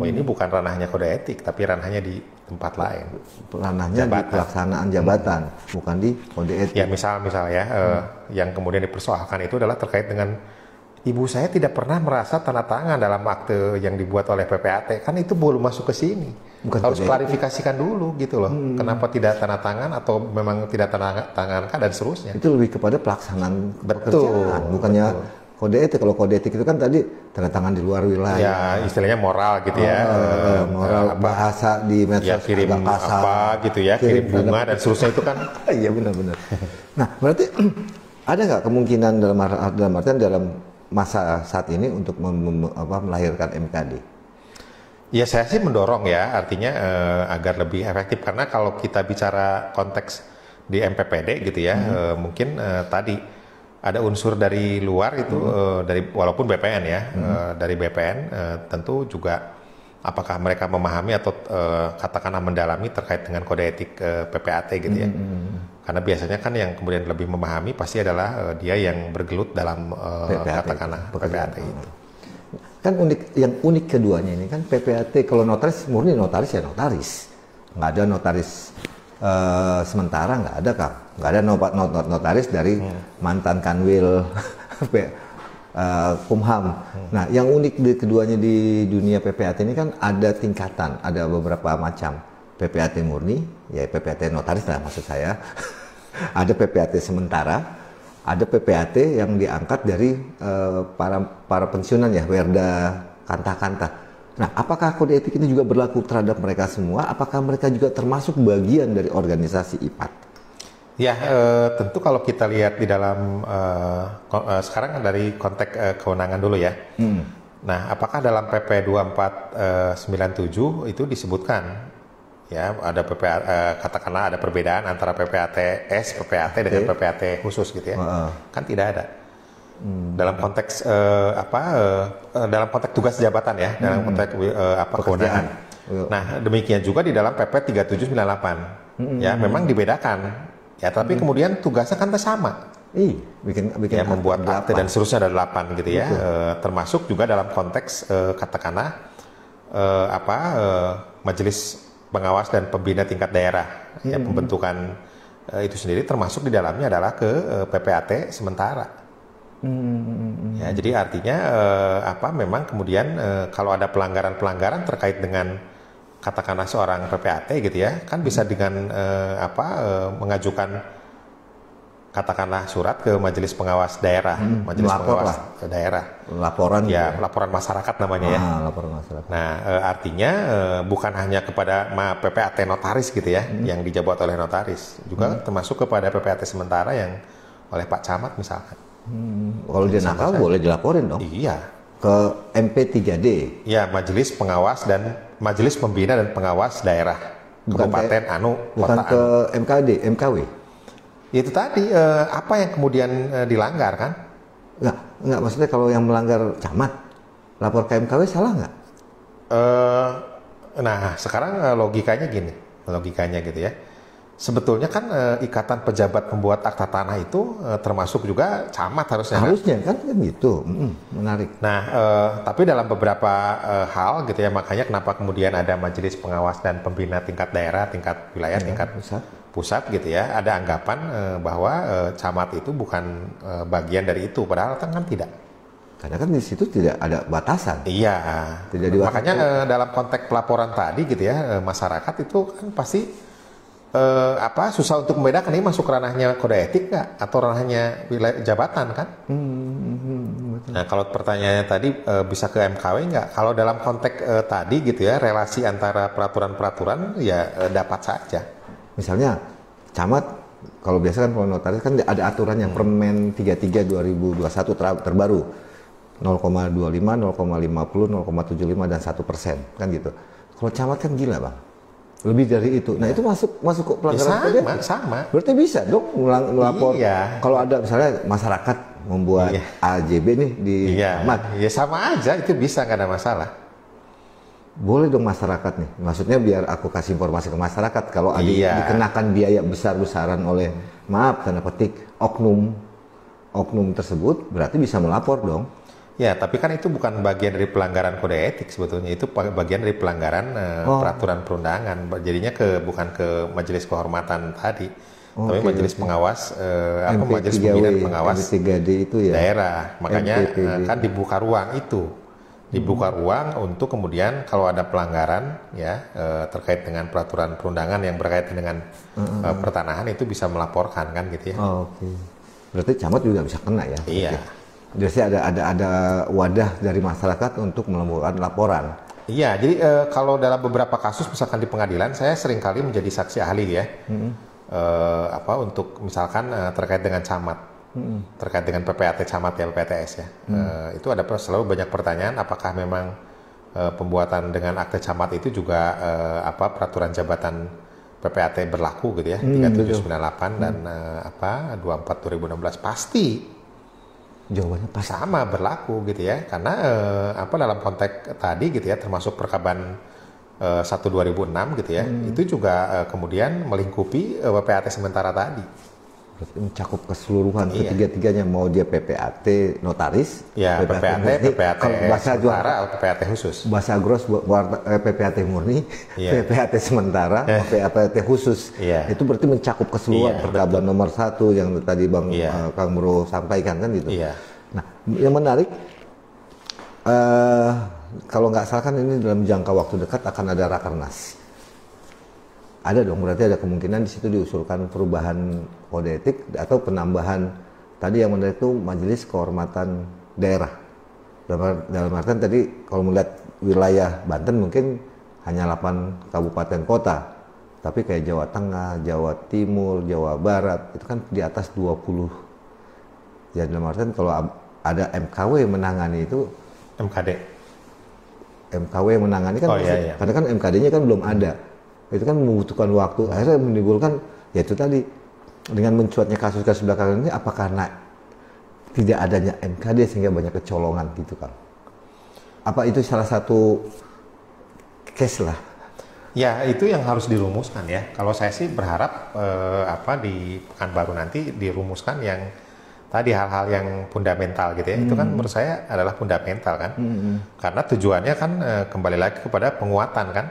Oh, ini bukan ranahnya kode etik, tapi ranahnya di tempat lain. Ranahnya di pelaksanaan jabatan, bukan di kode etik. Ya, misal ya, yang kemudian dipersoalkan itu adalah terkait dengan ibu saya tidak pernah merasa tanda tangan dalam akte yang dibuat oleh PPAT. Kan itu belum masuk ke sini. Harus klarifikasikan dulu gitu loh. Kenapa tidak tanda tangan atau memang tidak tanda tangan dan seterusnya. Itu lebih kepada pelaksanaan pekerjaan, bukannya kode etik. Kalau kode etik itu kan tadi tanda tangan di luar wilayah. Ya, istilahnya moral gitu ya. Moral bahasa di medsos ya, kirim apa gitu ya, kirim bunga dan seterusnya itu kan. Iya, benar-benar. Nah, berarti ada nggak kemungkinan dalam artian dalam masa saat ini untuk melahirkan MKD? Ya, saya sih mendorong ya, artinya agar lebih efektif, karena kalau kita bicara konteks di MPPD gitu ya, mungkin tadi ada unsur dari luar itu, walaupun BPN ya, dari BPN tentu juga apakah mereka memahami atau katakanlah mendalami terkait dengan kode etik PPAT gitu ya. Karena biasanya kan yang kemudian lebih memahami pasti adalah dia yang bergelut dalam katakanlah PPAT itu. Kan yang unik keduanya ini kan PPAT, kalau notaris murni notaris ya notaris, nggak ada notaris sementara, nggak ada Kang, nggak ada notaris dari mantan Kanwil Kumham. Nah, yang unik di keduanya di dunia PPAT ini kan ada tingkatan, ada beberapa macam PPAT murni, ya PPAT notaris lah maksud saya. Ada PPAT sementara. Ada PPAT yang diangkat dari para pensiunan ya, Werda Kanta-Kanta. Nah, apakah kode etik ini juga berlaku terhadap mereka semua? Apakah mereka juga termasuk bagian dari organisasi IPAT? Ya, tentu kalau kita lihat di dalam sekarang dari konteks kewenangan dulu ya. Nah, apakah dalam PP 2497 itu disebutkan? Ya, ada katakanlah ada perbedaan antara PPAT-S, PPAT dengan PPAT khusus gitu ya. Kan tidak ada. Dalam konteks dalam konteks tugas jabatan ya, dalam konteks kewenangan. Nah, demikian juga di dalam PP 3798. Ya, memang dibedakan. Ya, tapi kemudian tugasnya kan sama. Bikin ya, membuat akte dan seterusnya ada 8 gitu ya. Termasuk juga dalam konteks katakanlah majelis pengawas dan pembina tingkat daerah, ya, pembentukan itu sendiri termasuk di dalamnya adalah ke PPAT sementara. Ya, jadi artinya memang kemudian kalau ada pelanggaran terkait dengan katakanlah seorang PPAT gitu ya, kan bisa dengan mengajukan katakanlah surat ke Majelis Pengawas Daerah, Majelis Pengawas Daerah. Laporan ya, laporan masyarakat namanya ya. Laporan masyarakat. Nah, artinya bukan hanya kepada PPAT notaris gitu ya, yang dijabat oleh notaris, juga termasuk kepada PPAT sementara yang oleh Pak Camat misalkan. Kalau dia nakal boleh dilaporin dong? Iya. Ke MP3D? Ya, Majelis Pengawas dan Majelis Pembina dan Pengawas Daerah. Kabupaten bukan Kota ke MKD, MKW? Itu tadi, apa yang kemudian dilanggar kan? Enggak, maksudnya kalau yang melanggar camat, lapor ke MKW salah nggak? Nah, sekarang logikanya gitu ya. Sebetulnya kan ikatan pejabat pembuat akta tanah itu termasuk juga camat harusnya. Harusnya kan gitu, menarik. Nah, tapi dalam beberapa hal gitu ya, makanya kenapa kemudian ada Majelis Pengawas dan Pembina tingkat daerah, tingkat wilayah, tingkat pusat gitu ya, ada anggapan bahwa camat itu bukan bagian dari itu, padahal kan tidak. Karena kan di situ tidak ada batasan. Iya. Tidak makanya dalam konteks pelaporan tadi gitu ya, masyarakat itu kan pasti susah untuk membedakan ini masuk ranahnya kode etik nggak atau ranahnya wilayah jabatan kan? Nah kalau pertanyaannya tadi bisa ke MKW nggak? Kalau dalam konteks tadi gitu ya, relasi antara peraturan-peraturan ya dapat saja. Misalnya camat, kalau biasa kan kalau notaris kan ada aturan yang Permen 33 2021 terbaru 0,25, 0,50, 0,75 dan 1% kan gitu. Kalau camat kan gila bang, lebih dari itu. Nah itu masuk ke pelanggaran kode etik. Sama. Berarti bisa dong melapor. Iya. Kalau ada misalnya masyarakat membuat AJB nih di camat. Ya sama aja, itu bisa, nggak ada masalah. Boleh dong masyarakat nih, maksudnya biar aku kasih informasi ke masyarakat kalau ada dikenakan biaya besar-besaran oleh, maaf tanda petik, oknum tersebut, berarti bisa melapor dong. Ya, tapi kan itu bukan bagian dari pelanggaran kode etik sebetulnya, itu bagian dari pelanggaran peraturan perundangan. Jadinya bukan ke majelis kehormatan tadi, tapi majelis pengawas, majelis pembinaan pengawas MP3D itu ya. Daerah. Makanya kan dibuka ruang itu. Dibuka ruang untuk kemudian kalau ada pelanggaran ya terkait dengan peraturan perundangan yang berkaitan dengan pertanahan itu bisa melaporkan kan gitu ya. Oke. Berarti camat juga bisa kena ya. Iya. Jadi ada wadah dari masyarakat untuk melakukan laporan. Iya, jadi kalau dalam beberapa kasus misalkan di pengadilan saya seringkali menjadi saksi ahli ya. Untuk misalkan terkait dengan camat. Terkait dengan PPAT camat ya, PPATS ya. Itu ada selalu banyak pertanyaan apakah memang pembuatan dengan akte camat itu juga peraturan jabatan PPAT berlaku gitu ya, 3798 dan 24 2016 pasti. Jawabannya pasti sama berlaku gitu ya, karena dalam konteks tadi gitu ya, termasuk perkaban 1 2006 gitu ya, itu juga kemudian melingkupi PPAT sementara tadi. Mencakup keseluruhan ketiga-tiganya, mau dia PPAT notaris, PPAT sementara atau PPAT khusus. Bahasa gross PPAT murni, PPAT sementara, PPAT khusus. Itu berarti mencakup keseluruhan perkaban nomor 1 yang tadi Bang Kang Bro sampaikan kan gitu. Nah, yang menarik kalau nggak salah kan ini dalam jangka waktu dekat akan ada rakernas. Ada dong, berarti ada kemungkinan di situ diusulkan perubahan kode etik atau penambahan tadi yang menarik itu majelis kehormatan daerah. Dalam artian tadi kalau melihat wilayah Banten mungkin hanya 8 kabupaten kota, tapi kayak Jawa Tengah, Jawa Timur, Jawa Barat itu kan di atas 20. Jadi dalam artian kalau ada MKW menangani itu, MKW menangani kan, karena kan MKD-nya kan belum ada. Itu kan membutuhkan waktu, akhirnya menimbulkan ya itu tadi, dengan mencuatnya kasus-kasus belakangan ini apa karena tidak adanya MKD sehingga banyak kecolongan gitu kan? Apa itu salah satu case lah? Ya itu yang harus dirumuskan ya. Kalau saya sih berharap di Pekanbaru nanti dirumuskan yang tadi hal-hal yang fundamental gitu ya. Itu kan menurut saya adalah fundamental kan. Karena tujuannya kan kembali lagi kepada penguatan kan.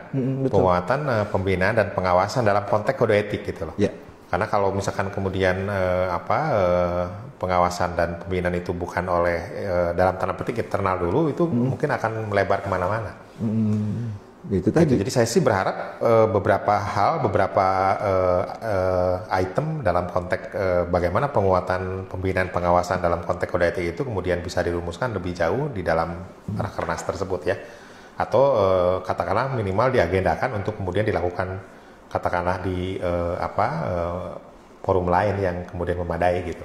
Penguatan pembinaan dan pengawasan dalam konteks kode etik gitu loh. Karena kalau misalkan kemudian pengawasan dan pembinaan itu bukan oleh dalam tanda petik internal dulu, itu mungkin akan melebar kemana-mana. Itu tadi. Jadi saya sih berharap beberapa item dalam konteks bagaimana penguatan pembinaan pengawasan dalam konteks kode etik itu kemudian bisa dirumuskan lebih jauh di dalam rakernas tersebut ya, atau katakanlah minimal diagendakan untuk kemudian dilakukan katakanlah di forum lain yang kemudian memadai gitu.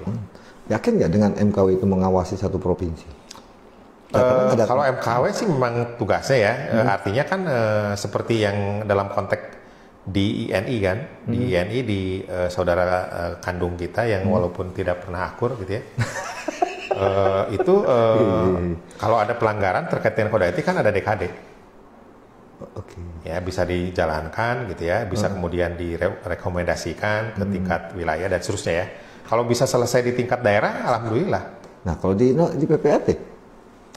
Yakin nggak dengan MKW itu mengawasi satu provinsi? Kalau MKW sih memang tugasnya ya, artinya kan seperti yang dalam konteks di INI kan, di INI di saudara kandung kita yang walaupun tidak pernah akur gitu ya, kalau ada pelanggaran terkait dengan kode etik kan ada DKD, ya bisa dijalankan gitu ya, bisa kemudian direkomendasikan ke tingkat wilayah dan seterusnya ya. Kalau bisa selesai di tingkat daerah, alhamdulillah. Nah kalau di PPAT?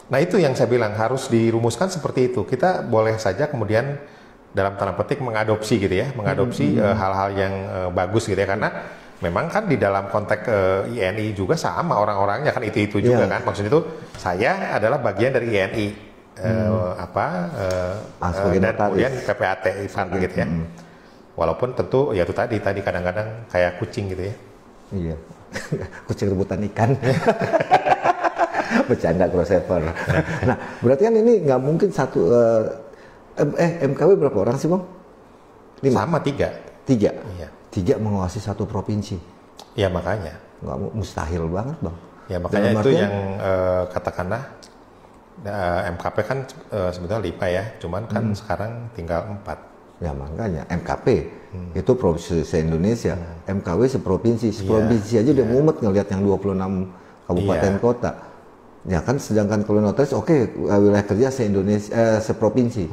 Nah itu yang saya bilang harus dirumuskan seperti itu. Kita boleh saja kemudian dalam tanda petik mengadopsi gitu ya, mengadopsi hal-hal yang bagus gitu ya, karena memang kan di dalam konteks INI juga sama orang-orangnya kan itu juga kan, maksudnya itu saya adalah bagian dari INI dan kemudian PPAT gitu ya, walaupun tentu ya itu tadi kadang-kadang kayak kucing gitu ya. Iya, kucing rebutan ikan. Bercanda crossover. Nah, berarti kan ini nggak mungkin satu MKW berapa orang sih, Bang? 5. Sama 3. Iya. 3 mengawasi satu provinsi. Ya makanya. Nggak mustahil banget, Bang. Ya makanya itu yang katakanlah MKP kan sebetulnya 5 ya, cuman kan sekarang tinggal 4. Ya makanya MKP itu provinsi se-Indonesia, MKW seprovinsi aja udah mumet ngelihat yang 26 kabupaten kota. Ya kan, sedangkan kalau notaris wilayah kerja se-Indonesia seprovinsi.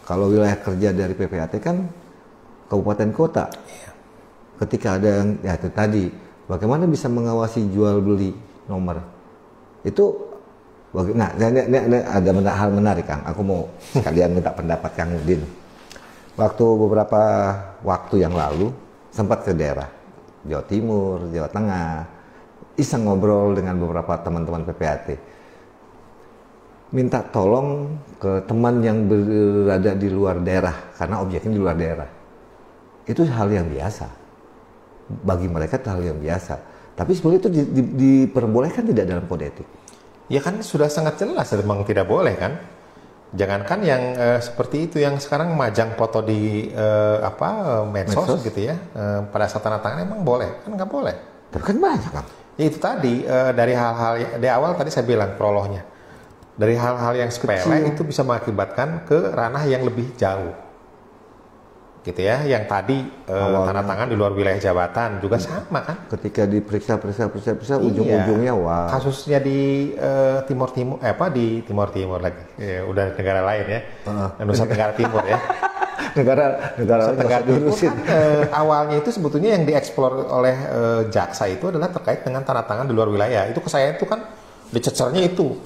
Kalau wilayah kerja dari PPAT kan kabupaten kota. Ketika ada yang ya itu tadi, bagaimana bisa mengawasi jual beli nomor itu? Nah, ini ada hal menarik, Kang. Aku mau sekalian minta pendapat Kang Udin. Beberapa waktu yang lalu sempat ke daerah Jawa Timur, Jawa Tengah, iseng ngobrol dengan beberapa teman-teman PPAT. Minta tolong ke teman yang berada di luar daerah, karena objeknya di luar daerah. Itu hal yang biasa. Bagi mereka itu hal yang biasa. Tapi sebenarnya itu diperbolehkan tidak dalam kode etik? Ya kan sudah sangat jelas memang tidak boleh kan. Jangankan yang seperti itu, yang sekarang majang foto di medsos gitu ya, pada saat tanda tangan emang boleh? Kan nggak boleh. Tapi kan banyak, Kang. Ya itu tadi dari hal-hal di awal tadi saya bilang prolognya, dari hal-hal yang sepele itu bisa mengakibatkan ke ranah yang lebih jauh, gitu ya. Yang tadi tanda tangan di luar wilayah jabatan juga sama kan. Ketika diperiksa ujung-ujungnya wah. Kasusnya di Timur di Timur lagi, udah negara lain ya, Nusa Tenggara Timur ya. negara Tenggara Timur kan, awalnya itu sebetulnya yang dieksplor oleh jaksa itu adalah terkait dengan tanda tangan di luar wilayah. Itu ke saya itu kan dicecernya itu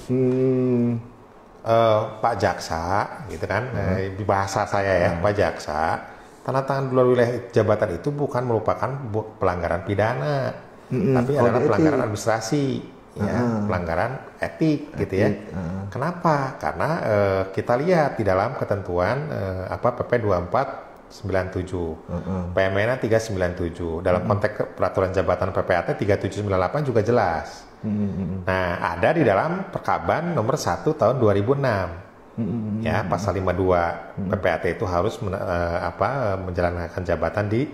Pak Jaksa gitu kan, di bahasa saya ya, Pak Jaksa, tanda tangan di luar wilayah jabatan itu bukan merupakan pelanggaran pidana, tapi adalah pelanggaran administrasi, ya, pelanggaran etik gitu ya. Kenapa? Karena kita lihat di dalam ketentuan PP 2497, PMN 397, dalam konteks peraturan jabatan PPAT 3798 juga jelas. Nah, ada di dalam Perkaban nomor 1 tahun 2006. Ya, pasal 52 PPAT itu harus menjalankan jabatan di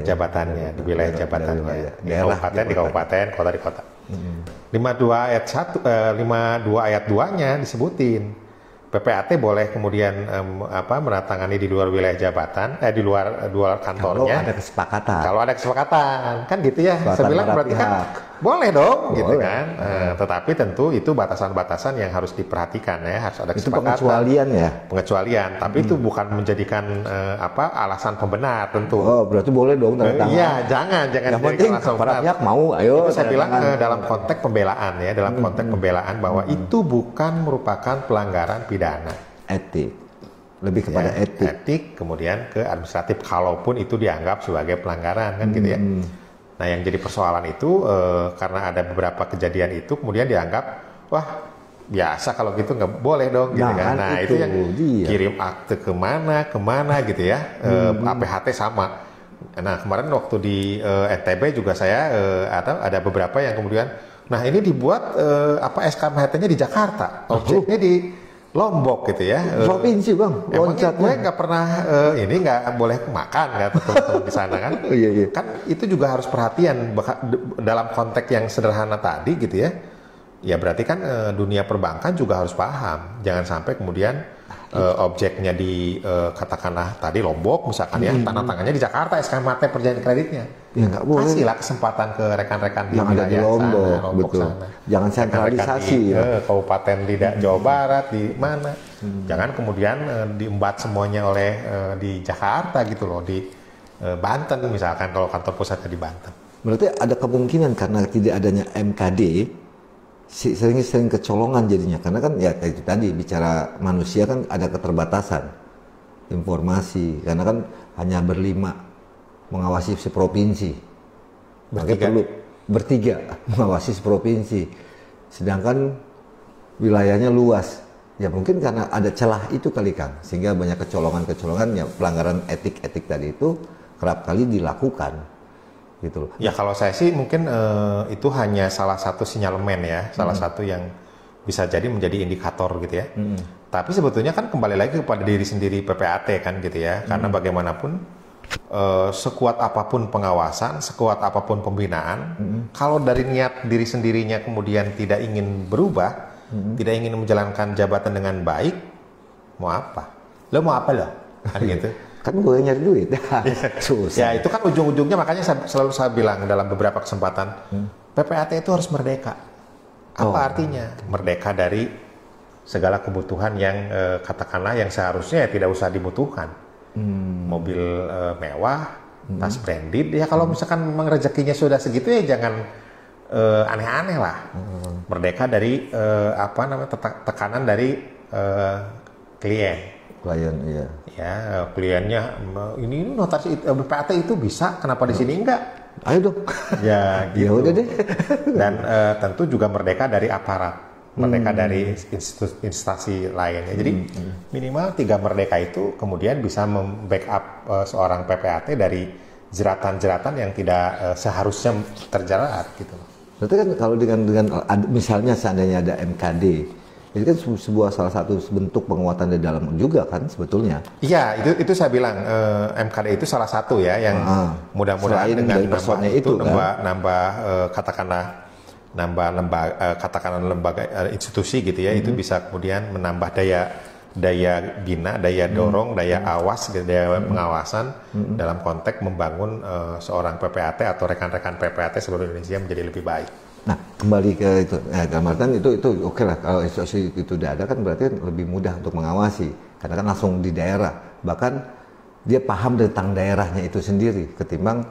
jabatannya, di wilayah jabatannya, di kabupaten, di kabupaten, kota di kota. 52 ayat 52 ayat 2-nya disebutin PPAT boleh kemudian menandatangani di luar wilayah jabatan, di luar kantornya. Kalau ada kesepakatan, kan gitu ya. Saya bilang berarti kan boleh dong, gitu kan. Tetapi tentu itu batasan-batasan yang harus diperhatikan ya, harus ada kesepakatan. Itu pengecualian ya. Pengecualian, tapi itu bukan menjadikan alasan pembenar tentu. Oh, berarti boleh dong tanda tangan. Iya, jangan yang penting para pihak mau, ayo. Itu saya bilang dalam konteks pembelaan ya, dalam konteks pembelaan bahwa itu bukan merupakan pelanggaran pidana. Etik, lebih kepada ya, etik, kemudian ke administratif, kalaupun itu dianggap sebagai pelanggaran kan gitu ya. Nah, yang jadi persoalan itu karena ada beberapa kejadian itu kemudian dianggap wah biasa kalau gitu nggak boleh dong gitu kan. Nah, itu yang kirim akte kemana gitu ya. APHT sama. Nah, kemarin waktu di NTB juga saya ada beberapa yang kemudian, nah ini dibuat SKMHT-nya di Jakarta, objeknya di Lombok gitu ya. Provinsi Bang. Emangnya gue nggak pernah ini nggak boleh makan nggak teman-teman di sana kan? Iya. Kan itu juga harus perhatian dalam konteks yang sederhana tadi gitu ya. Ya berarti kan dunia perbankan juga harus paham. Jangan sampai kemudian objeknya di katakanlah tadi Lombok misalkan ya, tanda tangannya di Jakarta SKMHT perjanjian kreditnya. Ya nggak boleh. Kasihlah kesempatan ke rekan-rekan yang ada di Lombok, betul. Sana. Jangan sentralisasi. Kabupaten di Jawa Barat di mana? Jangan kemudian diembat semuanya oleh di Jakarta gitu loh, di Banten misalkan kalau kantor pusatnya di Banten. Berarti ada kemungkinan karena tidak adanya MKD sering kecolongan jadinya, karena kan ya itu tadi bicara manusia kan ada keterbatasan. informasi, karena kan hanya berlima mengawasi seprovinsi. Makanya perlu bertiga mengawasi seprovinsi. Sedangkan wilayahnya luas. Ya mungkin karena ada celah itu kali Kang, sehingga banyak kecolongan-kecolongan, ya pelanggaran etik-etik tadi itu kerap kali dilakukan. Gitu loh. Ya kalau saya sih mungkin itu hanya salah satu sinyalemen ya, salah satu yang bisa jadi menjadi indikator gitu ya. Tapi sebetulnya kan kembali lagi kepada diri sendiri PPAT kan gitu ya, karena bagaimanapun sekuat apapun pengawasan, sekuat apapun pembinaan, kalau dari niat diri sendirinya kemudian tidak ingin berubah, tidak ingin menjalankan jabatan dengan baik, mau apa? Lo mau apa lo? Kan gitu. Kan gue nyari duit. Susah. Ya itu kan ujung-ujungnya, makanya selalu saya bilang dalam beberapa kesempatan, PPAT itu harus merdeka. Apa artinya? Merdeka dari segala kebutuhan yang katakanlah yang seharusnya tidak usah dibutuhkan. Mobil mewah, tas branded. Ya kalau misalkan memang rezekinya sudah segitu ya jangan aneh-aneh lah. Merdeka dari tekanan dari klien. Klien, iya. Ya kliennya ini notaris BPAT itu bisa, kenapa di sini enggak? Ayo dong. Ya gitu. Ya udah deh. Dan tentu juga merdeka dari aparat, merdeka dari instansi lainnya. Jadi minimal 3 merdeka itu kemudian bisa membackup seorang PPAT dari jeratan-jeratan yang tidak seharusnya terjerat gitu. Berarti kan kalau dengan misalnya seandainya ada MKD, itu kan sebuah salah satu bentuk penguatan di dalam juga kan sebetulnya. Iya, itu saya bilang MKD itu salah satu ya yang mudah-mudahan dengan nambah itu nambah katakanlah lembaga institusi gitu ya, itu bisa kemudian menambah daya bina, daya dorong, daya awas, daya pengawasan dalam konteks membangun seorang PPAT atau rekan-rekan PPAT seluruh Indonesia menjadi lebih baik. Nah, kembali ke itu, gambaran itu oke lah, kalau institusi itu tidak ada kan berarti lebih mudah untuk mengawasi, karena kan langsung di daerah, bahkan dia paham tentang daerahnya itu sendiri, ketimbang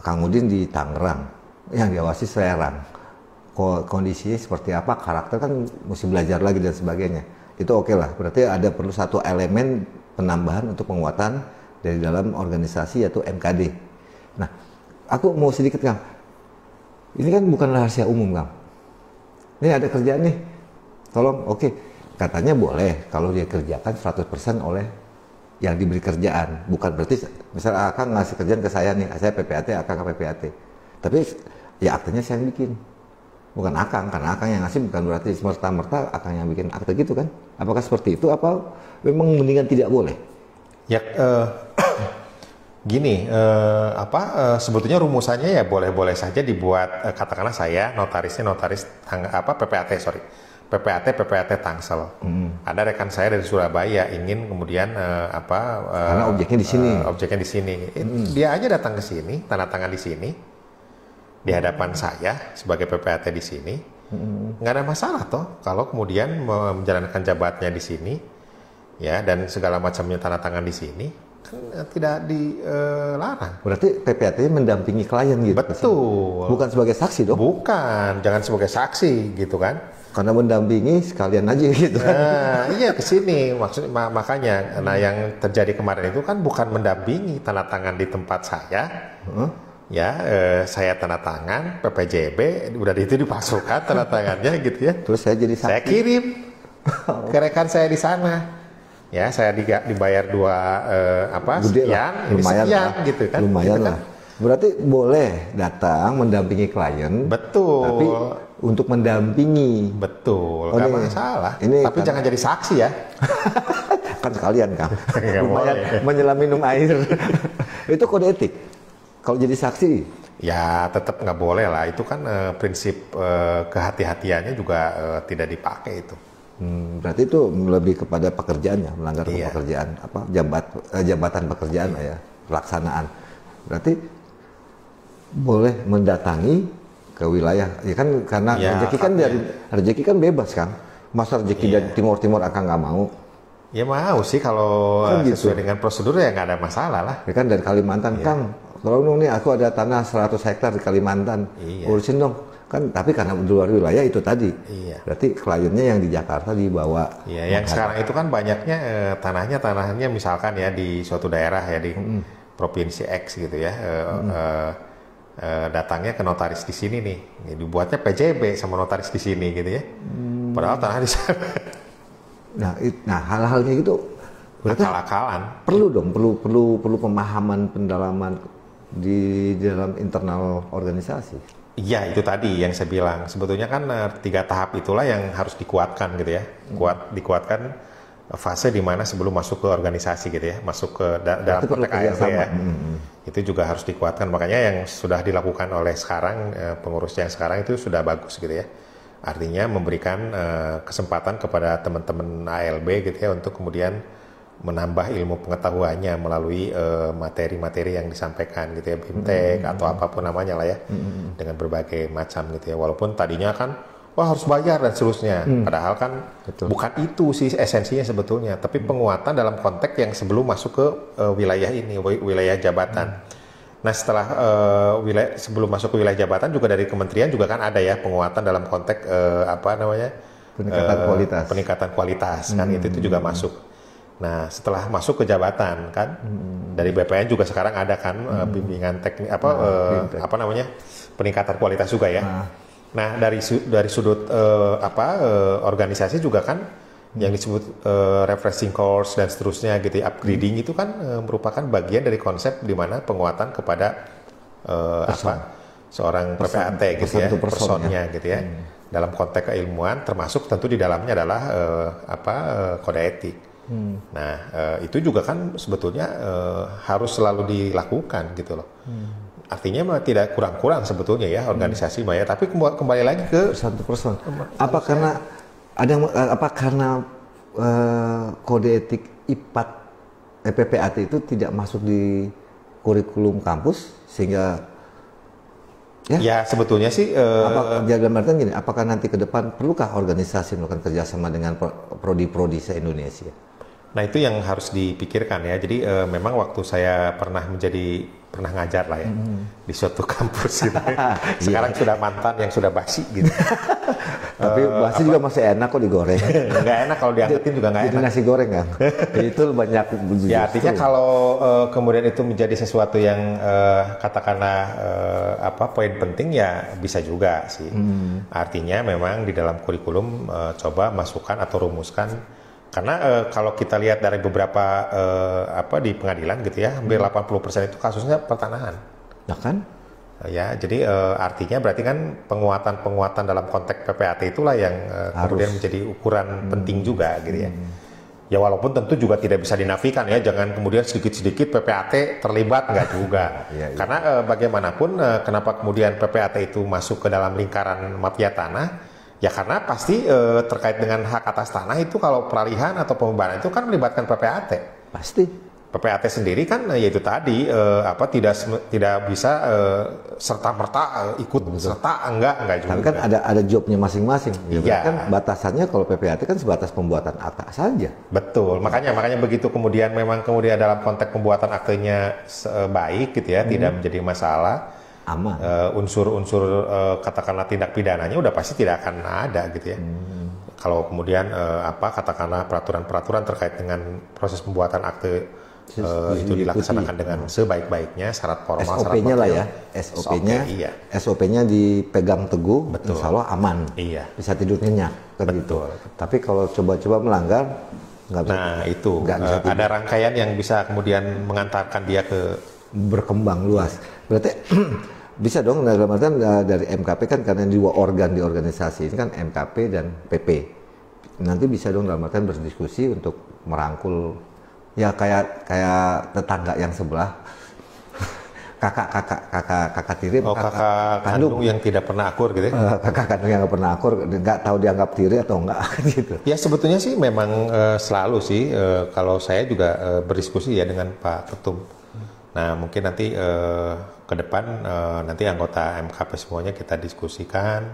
Kang Udin di Tangerang, yang diawasi Serang, kondisinya seperti apa, karakter kan mesti belajar lagi dan sebagainya, itu oke lah, berarti ada perlu satu elemen penambahan untuk penguatan dari dalam organisasi yaitu MKD. Nah, aku mau sedikit Kang, ini kan bukan rahasia umum, Kang. Ini ada kerjaan nih, tolong, oke. Katanya boleh kalau dia kerjakan 100% oleh yang diberi kerjaan. Bukan berarti, misalnya Akang ngasih kerjaan ke saya nih, saya PPAT, Akang ke PPAT. Tapi ya aktenya saya yang bikin. Bukan Akang, karena Akang yang ngasih bukan berarti semerta-merta Akang yang bikin akte gitu kan. Apakah seperti itu, apa memang mendingan tidak boleh? Ya, gini, sebetulnya rumusannya ya boleh-boleh saja dibuat, katakanlah saya notaris PPAT Tangsel. Ada rekan saya dari Surabaya ingin kemudian karena objeknya di sini. Objeknya di sini. Dia aja datang ke sini, tanda tangan di sini di hadapan saya sebagai PPAT di sini. Nggak ada masalah toh kalau kemudian menjalankan jabatannya di sini ya, dan segala macamnya tanda tangan di sini. Tidak dilarang. Berarti PPAT-nya mendampingi klien gitu? Betul. Bukan sebagai saksi dong? Bukan, jangan sebagai saksi gitu kan? Karena mendampingi sekalian aja gitu. Iya kesini makanya. Nah yang terjadi kemarin itu kan bukan mendampingi, tanda tangan di tempat saya. Ya saya tanda tangan PPJB, udah itu dipasukkan tanda tangannya gitu ya. Terus saya jadi saksi. Saya kirim ke rekan saya di sana. Ya, saya dibayar sekian, lumayan sekian lah, gitu kan. Lumayan gitu lah. Kan? Berarti boleh datang mendampingi klien. Betul. Tapi untuk mendampingi. Betul, nggak masalah. Tapi kan, jangan jadi saksi ya. Kan sekalian Kang. Lumayan menyelam minum air. Itu kode etik. Kalau jadi saksi. Ya tetap nggak boleh lah. Itu kan prinsip kehati-hatiannya juga tidak dipakai itu. Berarti itu lebih kepada pekerjaannya, melanggar pekerjaan, jabatan pekerjaan ya, pelaksanaan. Berarti boleh mendatangi ke wilayah, ya kan karena rezeki kan rezeki kan bebas kan, masa rezeki dari timur Akang nggak mau? Ya mau sih kalau sesuai dengan prosedur ya nggak ada masalah lah. Ya kan dari Kalimantan Kang, tolong dong nih aku ada tanah 100 hektar di Kalimantan, urusin dong. kan, tapi karena di luar wilayah itu tadi. Iya. Berarti kliennya yang di Jakarta dibawa. Iya, yang sekarang itu kan banyaknya tanahnya misalkan ya di suatu daerah ya di provinsi X gitu ya. Datangnya ke notaris di sini nih, dibuatnya PJB sama notaris di sini gitu ya. Padahal tanah di sana. Nah hal-hal kayak gitu berarti akal-akalan. Perlu dong, perlu pemahaman pendalaman di dalam internal organisasi. Iya, itu tadi yang saya bilang. Sebetulnya kan 3 tahap itulah yang harus dikuatkan gitu ya. Dikuatkan fase di mana sebelum masuk ke organisasi gitu ya, masuk ke dalam konteks ALB ya. Itu juga harus dikuatkan. Makanya yang sudah dilakukan oleh sekarang pengurus yang sekarang itu sudah bagus gitu ya. Artinya memberikan kesempatan kepada teman-teman ALB gitu ya untuk kemudian menambah ilmu pengetahuannya melalui materi-materi yang disampaikan gitu ya, BIMTEK atau apapun namanya lah ya, dengan berbagai macam gitu ya. Walaupun tadinya kan wah harus bayar dan seterusnya, padahal kan bukan itu sih esensinya sebetulnya, tapi penguatan dalam konteks yang sebelum masuk ke wilayah ini, wilayah jabatan. Nah setelah sebelum masuk ke wilayah jabatan juga dari kementerian juga kan ada ya penguatan dalam konteks peningkatan kualitas kan itu juga masuk. Nah setelah masuk ke jabatan kan dari BPN juga sekarang ada kan bimbingan teknik peningkatan kualitas juga ya. Nah dari sudut organisasi juga kan yang disebut refreshing course dan seterusnya gitu ya, upgrading itu kan merupakan bagian dari konsep di mana penguatan kepada seorang PPAT gitu ya, personnya gitu ya. Dalam konteks keilmuan termasuk tentu di dalamnya adalah kode etik. Nah itu juga kan sebetulnya harus selalu dilakukan gitu loh. Artinya tidak kurang-kurang sebetulnya ya organisasi Maya, tapi kembali lagi ke satu person. Apa karena kode etik IPAT PPAT itu tidak masuk di kurikulum kampus sehingga ya sebetulnya sih gini, apakah nanti ke depan perlukah organisasi melakukan kerjasama dengan prodi-prodi se-Indonesia? Nah itu yang harus dipikirkan ya. Jadi memang waktu saya pernah ngajar lah ya di suatu kampus gitu. Sekarang sudah mantan yang sudah basi gitu. Tapi basi juga masih enak kok digoreng. Nggak enak kalau diangkatin juga nggak enak. Jadi nasi goreng kan. Itu banyak. Ya artinya kalau kemudian itu menjadi sesuatu yang katakanlah poin penting ya bisa juga sih. Artinya memang di dalam kurikulum coba masukkan atau rumuskan. Karena kalau kita lihat dari beberapa di pengadilan gitu ya, hampir 80% itu kasusnya pertanahan. Ya kan? Ya, jadi artinya berarti kan penguatan dalam konteks PPAT itulah yang kemudian menjadi ukuran penting juga gitu ya. Ya walaupun tentu juga tidak bisa dinafikan ya, jangan kemudian sedikit-sedikit PPAT terlibat, enggak juga. Karena bagaimanapun kenapa kemudian PPAT itu masuk ke dalam lingkaran mafia tanah? Ya karena pasti terkait dengan hak atas tanah itu kalau peralihan atau pembebanan itu kan melibatkan PPAT. Pasti. PPAT sendiri kan yaitu tadi tidak bisa serta-merta ikut serta enggak juga. Tapi kan ada jobnya masing-masing. Iya. Kan batasannya kalau PPAT kan sebatas pembuatan akta saja. Betul. Makanya begitu kemudian dalam konteks pembuatan aktenya baik gitu ya, tidak menjadi masalah. Aman. Unsur-unsur katakanlah tindak pidananya udah pasti tidak akan ada gitu ya. Kalau kemudian katakanlah peraturan-peraturan terkait dengan proses pembuatan akte itu dilaksanakan dengan sebaik-baiknya, syarat formal, SOP-nya lah ya, SOP-nya dipegang teguh, insya Allah aman, bisa tidur nyenyak, kan gitu. Tapi kalau coba-coba melanggar, nggak bisa. Nah itu ada rangkaian yang bisa kemudian mengantarkan dia ke berkembang luas. Berarti bisa dong dalam artian dari MKP kan karena dua organ di organisasi ini kan MKP dan PP. Nanti bisa dong dalam artian berdiskusi untuk merangkul ya kayak tetangga yang sebelah. kakak tiri, kakak kandung yang tidak pernah akur gitu ya. Kakak kandung yang nggak pernah akur, nggak tahu dianggap tiri atau enggak gitu. Ya sebetulnya sih memang selalu sih kalau saya juga berdiskusi ya dengan Pak Ketum. Nah mungkin nanti ke depan nanti anggota MKP semuanya kita diskusikan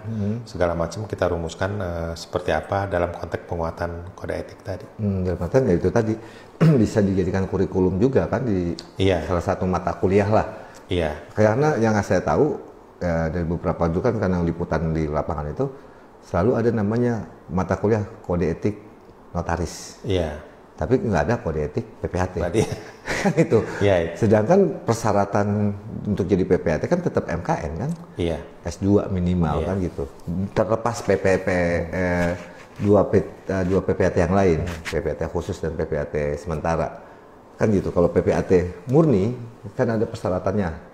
segala macam, kita rumuskan seperti apa dalam konteks penguatan kode etik tadi. Dalam artian ya itu tadi bisa dijadikan kurikulum juga kan di salah satu mata kuliah lah. Iya. Karena yang saya tahu dari beberapa dulu kan karena liputan di lapangan itu selalu ada namanya mata kuliah kode etik notaris. Iya. Tapi nggak ada kode etik PPAT. Berarti itu. Iya. Sedangkan persyaratan untuk jadi PPAT kan tetap MKN kan? Iya. S2 minimal kan gitu. Terlepas dua PPAT yang lain, PPAT khusus dan PPAT sementara. Kan gitu. Kalau PPAT murni kan ada persyaratannya.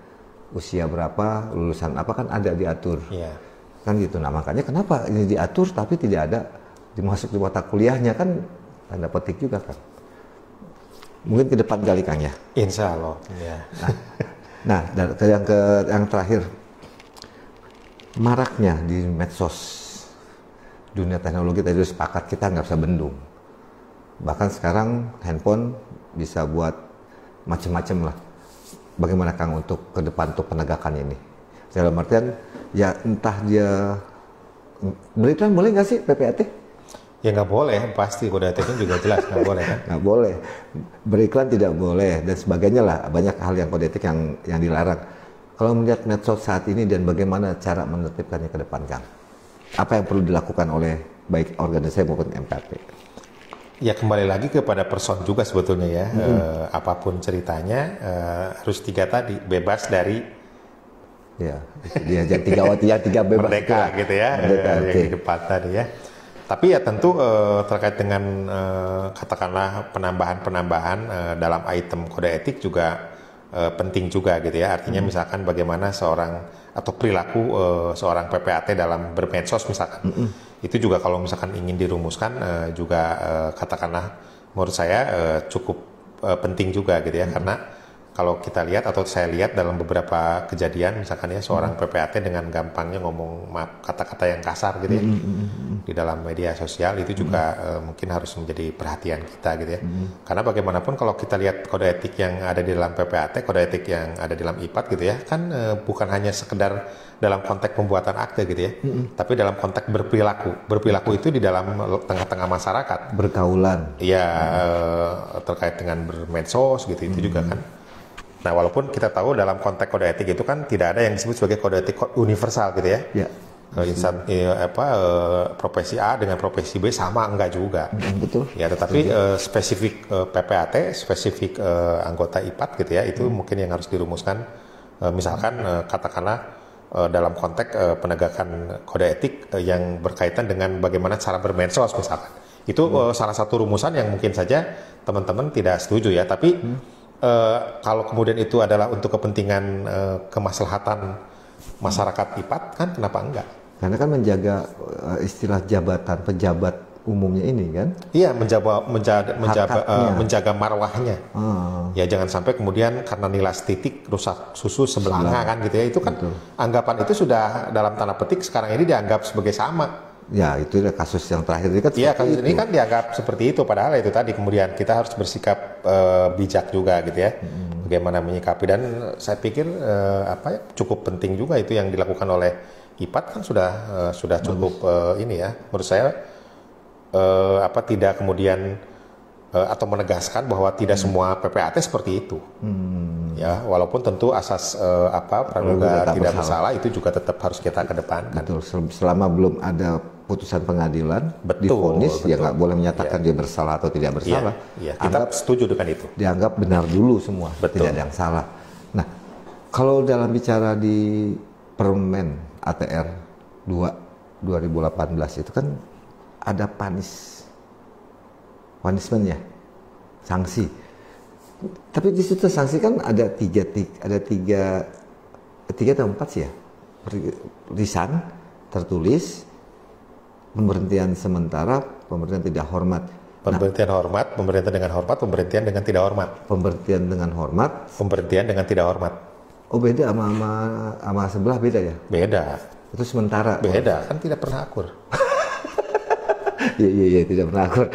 Usia berapa, lulusan apa kan ada diatur. Iya. Kan gitu. Nah, makanya kenapa ini diatur tapi tidak ada dimasuk di mata kuliahnya kan tanda petik juga kan. Mungkin ke depan kali Kang ya. Insya Allah. Ya. Nah, yang terakhir, maraknya di medsos, dunia teknologi tadi sepakat kita nggak bisa bendung. Bahkan sekarang handphone bisa buat macam-macam lah. Bagaimana Kang untuk ke depan untuk penegakan ini? Dalam artian, ya entah dia beriklan boleh nggak sih PPAT? Ya nggak boleh, pasti kode etiknya juga jelas nggak boleh kan? Nggak boleh, beriklan tidak boleh dan sebagainya lah, banyak hal yang kode etik yang dilarang. Kalau melihat medsos saat ini dan bagaimana cara menertibkannya ke depan Kang, apa yang perlu dilakukan oleh baik organisasi maupun MKP? Ya kembali lagi kepada person juga sebetulnya ya, apapun ceritanya harus 3 tadi, bebas dari ya tiga bebas merdeka gitu ya, merdeka, yang di depan tadi ya. Tapi ya tentu terkait dengan katakanlah penambahan dalam item kode etik juga penting juga gitu ya. Artinya misalkan bagaimana seorang atau perilaku seorang PPAT dalam bermedsos misalkan. Itu juga kalau misalkan ingin dirumuskan juga katakanlah menurut saya cukup penting juga gitu ya. Karena kalau kita lihat atau saya lihat dalam beberapa kejadian misalkan ya seorang PPAT dengan gampangnya ngomong kata-kata yang kasar gitu ya di dalam media sosial itu juga mungkin harus menjadi perhatian kita gitu ya. Karena bagaimanapun kalau kita lihat kode etik yang ada di dalam PPAT, kode etik yang ada di dalam IPAT gitu ya, kan bukan hanya sekedar dalam konteks pembuatan akte gitu ya, tapi dalam konteks berperilaku. Berperilaku itu di dalam tengah-tengah masyarakat. Bergaulan. Iya, terkait dengan bermedsos gitu itu juga kan. Nah, walaupun kita tahu dalam konteks kode etik itu kan tidak ada yang disebut sebagai kode etik universal gitu ya. Ya. Profesi A dengan profesi B sama enggak juga. Betul. Ya, tetapi spesifik PPAT, spesifik anggota IPAT gitu ya, itu mungkin yang harus dirumuskan. Misalkan katakanlah dalam konteks penegakan kode etik yang berkaitan dengan bagaimana cara bermedsos misalkan. Itu salah satu rumusan yang mungkin saja teman-teman tidak setuju ya, tapi kalau kemudian itu adalah untuk kepentingan kemaslahatan masyarakat IPAT kan kenapa enggak? Karena kan menjaga istilah jabatan pejabat umumnya ini kan? Iya, menjaga marwahnya. Ya jangan sampai kemudian karena nilas titik rusak susu sebelanga kan gitu ya. Itu kan anggapan itu sudah dalam tanda petik sekarang ini dianggap sebagai sama. Ya itu kasus yang terakhir ini kan. Iya, kasus ini kan dianggap seperti itu, padahal itu tadi kemudian kita harus bersikap bijak juga gitu ya, bagaimana menyikapi, dan saya pikir cukup penting juga itu yang dilakukan oleh IPAT kan sudah cukup ini ya, menurut saya tidak kemudian atau menegaskan bahwa tidak semua PPAT seperti itu. Ya, walaupun tentu asas praduga tidak bersalah itu juga tetap harus kita kedepankan. Betul, selama belum ada putusan pengadilan, divonis, ya nggak boleh menyatakan dia bersalah atau tidak bersalah. Iya, kita setuju dengan itu. Dianggap benar dulu semua, tidak ada yang salah. Nah, kalau dalam bicara di Permen ATR 2018 itu kan ada punishment ya, sanksi. Tapi di situ sanksi kan ada tiga atau 4 sih ya. Lisan, tertulis, pemberhentian sementara, pemberhentian tidak hormat. Pemberhentian hormat, pemberhentian dengan hormat, pemberhentian dengan tidak hormat. Pemberhentian dengan hormat, pemberhentian dengan tidak hormat. Oh beda sama sebelah beda ya? Beda. Itu sementara. Beda, kan tidak pernah akur. Iya tidak pernah akur.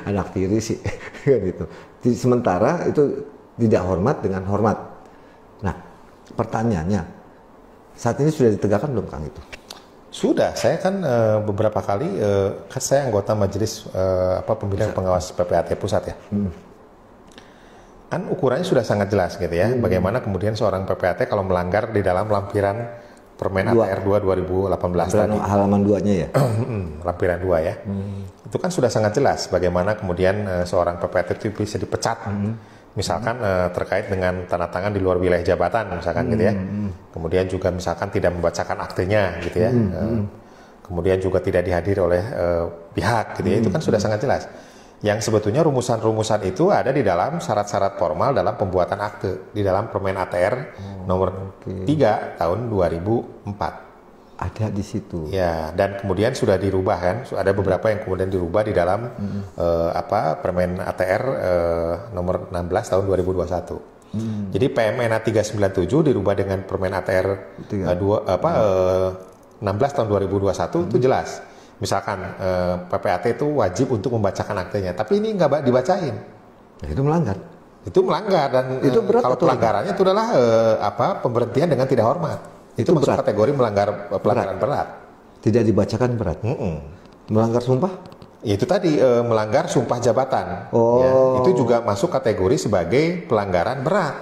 Anak tiri sih gitu. Sementara itu tidak hormat dengan hormat. Nah, pertanyaannya, saat ini sudah ditegakkan belum Kang itu? Sudah, saya kan beberapa kali kan saya anggota majelis pemilihan pengawas PPAT pusat ya. Kan ukurannya sudah sangat jelas gitu ya. Bagaimana kemudian seorang PPAT kalau melanggar di dalam lampiran Permen ATR 2 2018 tadi. Halaman 2-nya ya? Lampiran 2 ya. Itu kan sudah sangat jelas bagaimana kemudian seorang PPAT itu bisa dipecat. Misalkan terkait dengan tanda tangan di luar wilayah jabatan misalkan gitu ya. Kemudian juga misalkan tidak membacakan aktenya gitu ya. Kemudian juga tidak dihadiri oleh pihak gitu ya. Itu kan sudah sangat jelas. Yang sebetulnya rumusan-rumusan itu ada di dalam syarat-syarat formal dalam pembuatan akte di dalam Permen ATR nomor 3 tahun 2004. Ada di situ. Ya, dan kemudian sudah dirubah kan. Ada beberapa yang kemudian dirubah di dalam Permen ATR nomor 16 tahun 2021. Jadi PMNA 397 dirubah dengan Permen ATR 16 tahun 2021 itu jelas. Misalkan PPAT itu wajib untuk membacakan aktenya, tapi ini nggak dibacain. Ya, itu melanggar. Itu melanggar dan itu berat kalau pelanggarannya itu adalah pemberhentian dengan tidak hormat. Itu masuk kategori melanggar pelanggaran berat. Tidak dibacakan berat. Melanggar sumpah? Ya, itu tadi melanggar sumpah jabatan. Ya, itu juga masuk kategori sebagai pelanggaran berat.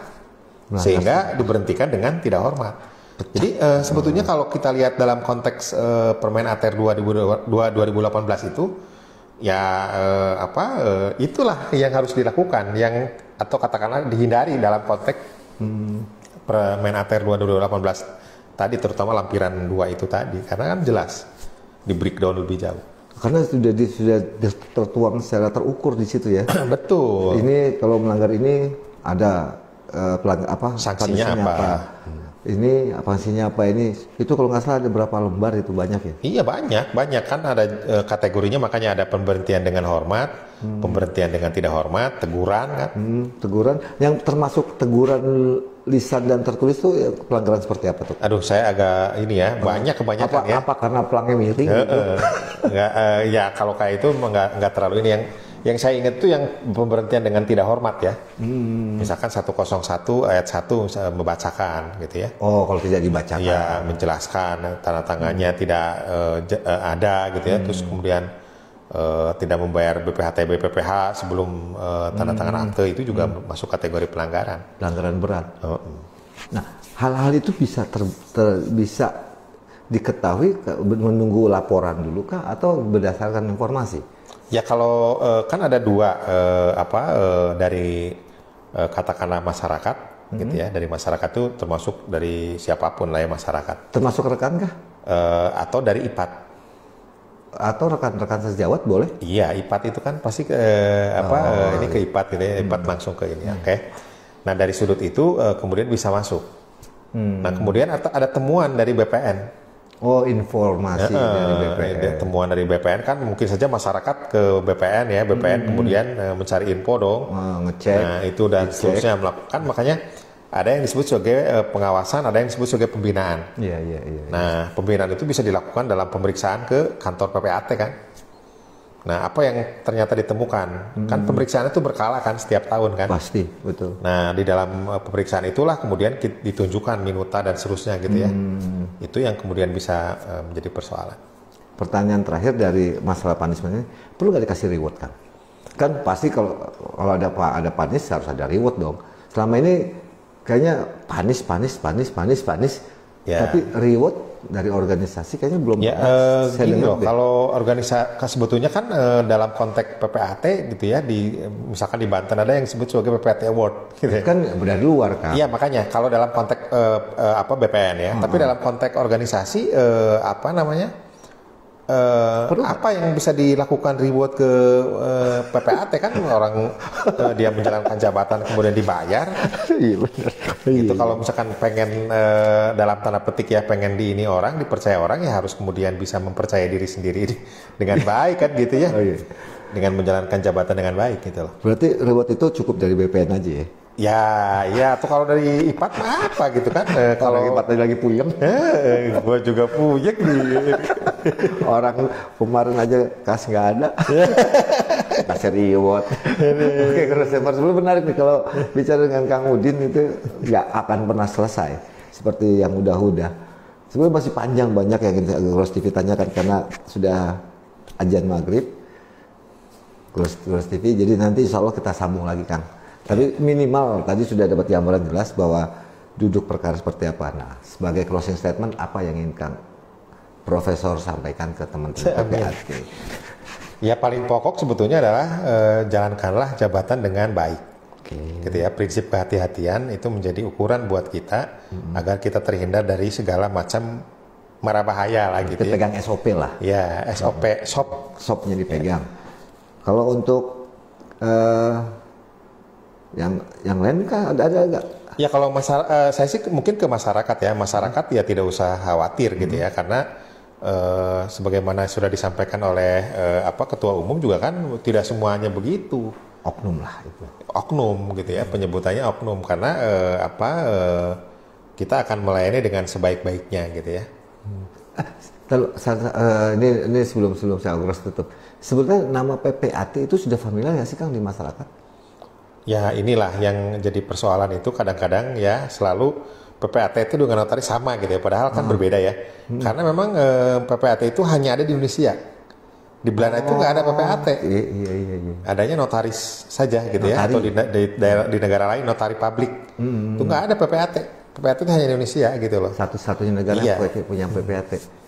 Sehingga diberhentikan dengan tidak hormat. Jadi sebetulnya kalau kita lihat dalam konteks Permen ATR 2018 itu ya itulah yang harus dilakukan atau katakanlah dihindari dalam konteks Permen ATR 2018 tadi, terutama lampiran 2 itu tadi, karena kan jelas di breakdown lebih jauh. Karena sudah tertuang secara terukur di situ ya. Betul. Ini kalau melanggar ini ada sanksinya apa? Ini sanksinya apa ini? Itu kalau nggak salah ada berapa lembar itu, banyak ya? Iya banyak kan ada kategorinya, makanya ada pemberhentian dengan hormat, pemberhentian dengan tidak hormat, teguran kan? Teguran, yang termasuk teguran lisan dan tertulis itu ya, pelanggaran seperti apa tuh? Aduh, saya agak ini ya, kebanyakan ya. Apa karena pelangnya miring? Ya kalau kayak itu nggak terlalu ini. Yang saya ingat itu yang pemberhentian dengan tidak hormat ya. Misalkan 101 ayat 1 membacakan gitu ya. Oh, kalau tidak dibacakan. Ya, menjelaskan tanda tangannya tidak ada gitu ya. Terus kemudian tidak membayar BPH sebelum tanda tangan akte, itu juga masuk kategori pelanggaran. Pelanggaran berat. Nah, hal-hal itu bisa bisa diketahui menunggu laporan dulu kah atau berdasarkan informasi? Ya kalau kan ada dua dari katakanlah masyarakat gitu ya, dari masyarakat itu termasuk dari siapapun lah ya masyarakat. Termasuk rekan kah? Atau dari IPAT. Atau rekan-rekan sejawat boleh? Iya, IPAT itu kan pasti ini ke IPAT gitu ya, IPAT langsung ke ini. Oke. Nah dari sudut itu kemudian bisa masuk. Nah kemudian ada temuan dari BPN. Oh, informasi dari BPN. Temuan dari BPN kan mungkin saja masyarakat ke BPN ya, BPN kemudian mencari info dong, ngecek. Nah itu dan seterusnya melakukan, makanya ada yang disebut sebagai pengawasan, ada yang disebut sebagai pembinaan. Iya. Nah pembinaan itu bisa dilakukan dalam pemeriksaan ke kantor PPAT kan. Nah, apa yang ternyata ditemukan? Kan pemeriksaan itu berkala kan setiap tahun kan? Pasti, betul. Nah, di dalam pemeriksaan itulah kemudian ditunjukkan minuta dan seterusnya gitu ya. Itu yang kemudian bisa menjadi persoalan. Pertanyaan terakhir dari masalah punishment ini, perlu nggak dikasih reward kan? Kan pasti kalau ada punish harus ada reward dong. Selama ini kayaknya punish. Ya. Tapi reward dari organisasi kayaknya belum. Ya, gini loh, kalau organisasi sebetulnya kan dalam konteks PPAT gitu ya, misalkan di Banten ada yang disebut sebagai PPAT Award gitu ya. Kan dari luar kan. Iya, makanya kalau dalam konteks BPN ya, tapi dalam konteks organisasi apa yang bisa dilakukan reward ke PPAT kan orang dia menjalankan jabatan kemudian dibayar. Iya benar. Itu kalau misalkan pengen dalam tanda petik ya pengen dipercaya orang ya harus kemudian bisa mempercaya diri sendiri dengan baik kan gitu ya. Oh, iya. Dengan menjalankan jabatan dengan baik gitu loh. Berarti reward itu cukup dari BPN aja ya? Ya, atau kalau dari IPAT apa gitu kan? Kalau IPAT lagi puyeng, gue juga puyeng nih. Orang kemarin aja kas nggak ada, kasih reward. Oke, crossover sebelum menarik nih kalau bicara dengan Kang Udin itu nggak akan pernah selesai seperti yang udah. Sebenarnya masih panjang, banyak yang Gross TV tanyakan karena sudah azan maghrib. Gross TV, jadi nanti insya Allah kita sambung lagi Kang. Tapi minimal tadi sudah dapat gambaran jelas bahwa duduk perkara seperti apa. Nah, sebagai closing statement, apa yang ingin Kang Profesor sampaikan ke teman-teman PPAT? Ya paling pokok sebetulnya adalah jalankanlah jabatan dengan baik. Gitu ya, prinsip kehati-hatian itu menjadi ukuran buat kita agar kita terhindar dari segala macam mara bahaya lah gitu. Kita pegang SOP lah. Ya, SOP, SOP-nya dipegang. Kalau untuk yang lain kan ada nggak? Ya kalau saya sih mungkin ke masyarakat ya, masyarakat ya tidak usah khawatir gitu ya, karena sebagaimana sudah disampaikan oleh Ketua Umum juga kan tidak semuanya begitu. Oknum lah itu. Oknum gitu ya, penyebutannya oknum karena kita akan melayani dengan sebaik-baiknya gitu ya. Ini sebelum saya urus tutup. Sebetulnya nama PPAT itu sudah familiar nggak sih Kang di masyarakat? Ya inilah yang jadi persoalan itu kadang-kadang ya selalu PPAT itu dengan notaris sama gitu ya, padahal kan berbeda ya. Karena memang PPAT itu hanya ada di Indonesia. Di Belanda itu nggak ada PPAT. Iya. Adanya notaris saja gitu ya, atau di negara lain notari publik. Itu nggak ada PPAT. PPAT itu hanya di Indonesia gitu loh. Satu-satunya negara yang punya PPAT.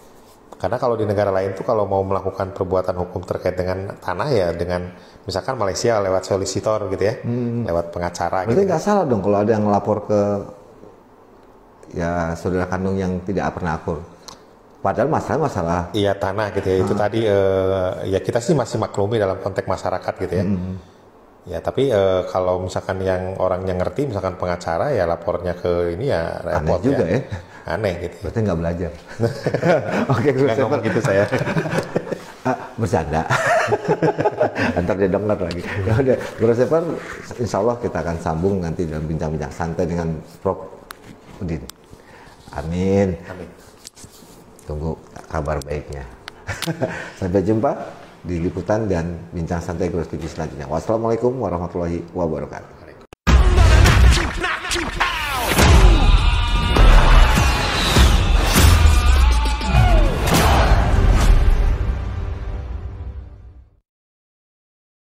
Karena kalau di negara lain tuh kalau mau melakukan perbuatan hukum terkait dengan tanah ya dengan misalkan Malaysia lewat solisitor gitu ya, lewat pengacara. Berarti nggak salah dong kalau ada yang ngelapor ke ya saudara kandung yang tidak pernah akur. Padahal masalah. Iya tanah gitu ya. Itu tadi ya kita sih masih maklumi dalam konteks masyarakat gitu ya. Ya tapi kalau misalkan yang orangnya ngerti misalkan pengacara ya lapornya ke ini ya repot. Aneh juga ya. Aneh gitu. Berarti nggak belajar. Oke, nggak ngomong gitu saya. Bercanda. Ntar dia dengar lagi. Ya udah, Grosever, insya Allah kita akan sambung nanti dalam bincang-bincang santai dengan Prof. Udin. Amin. Tunggu kabar baiknya. Sampai jumpa di liputan dan bincang santai Gros TV selanjutnya. Wassalamualaikum warahmatullahi wabarakatuh.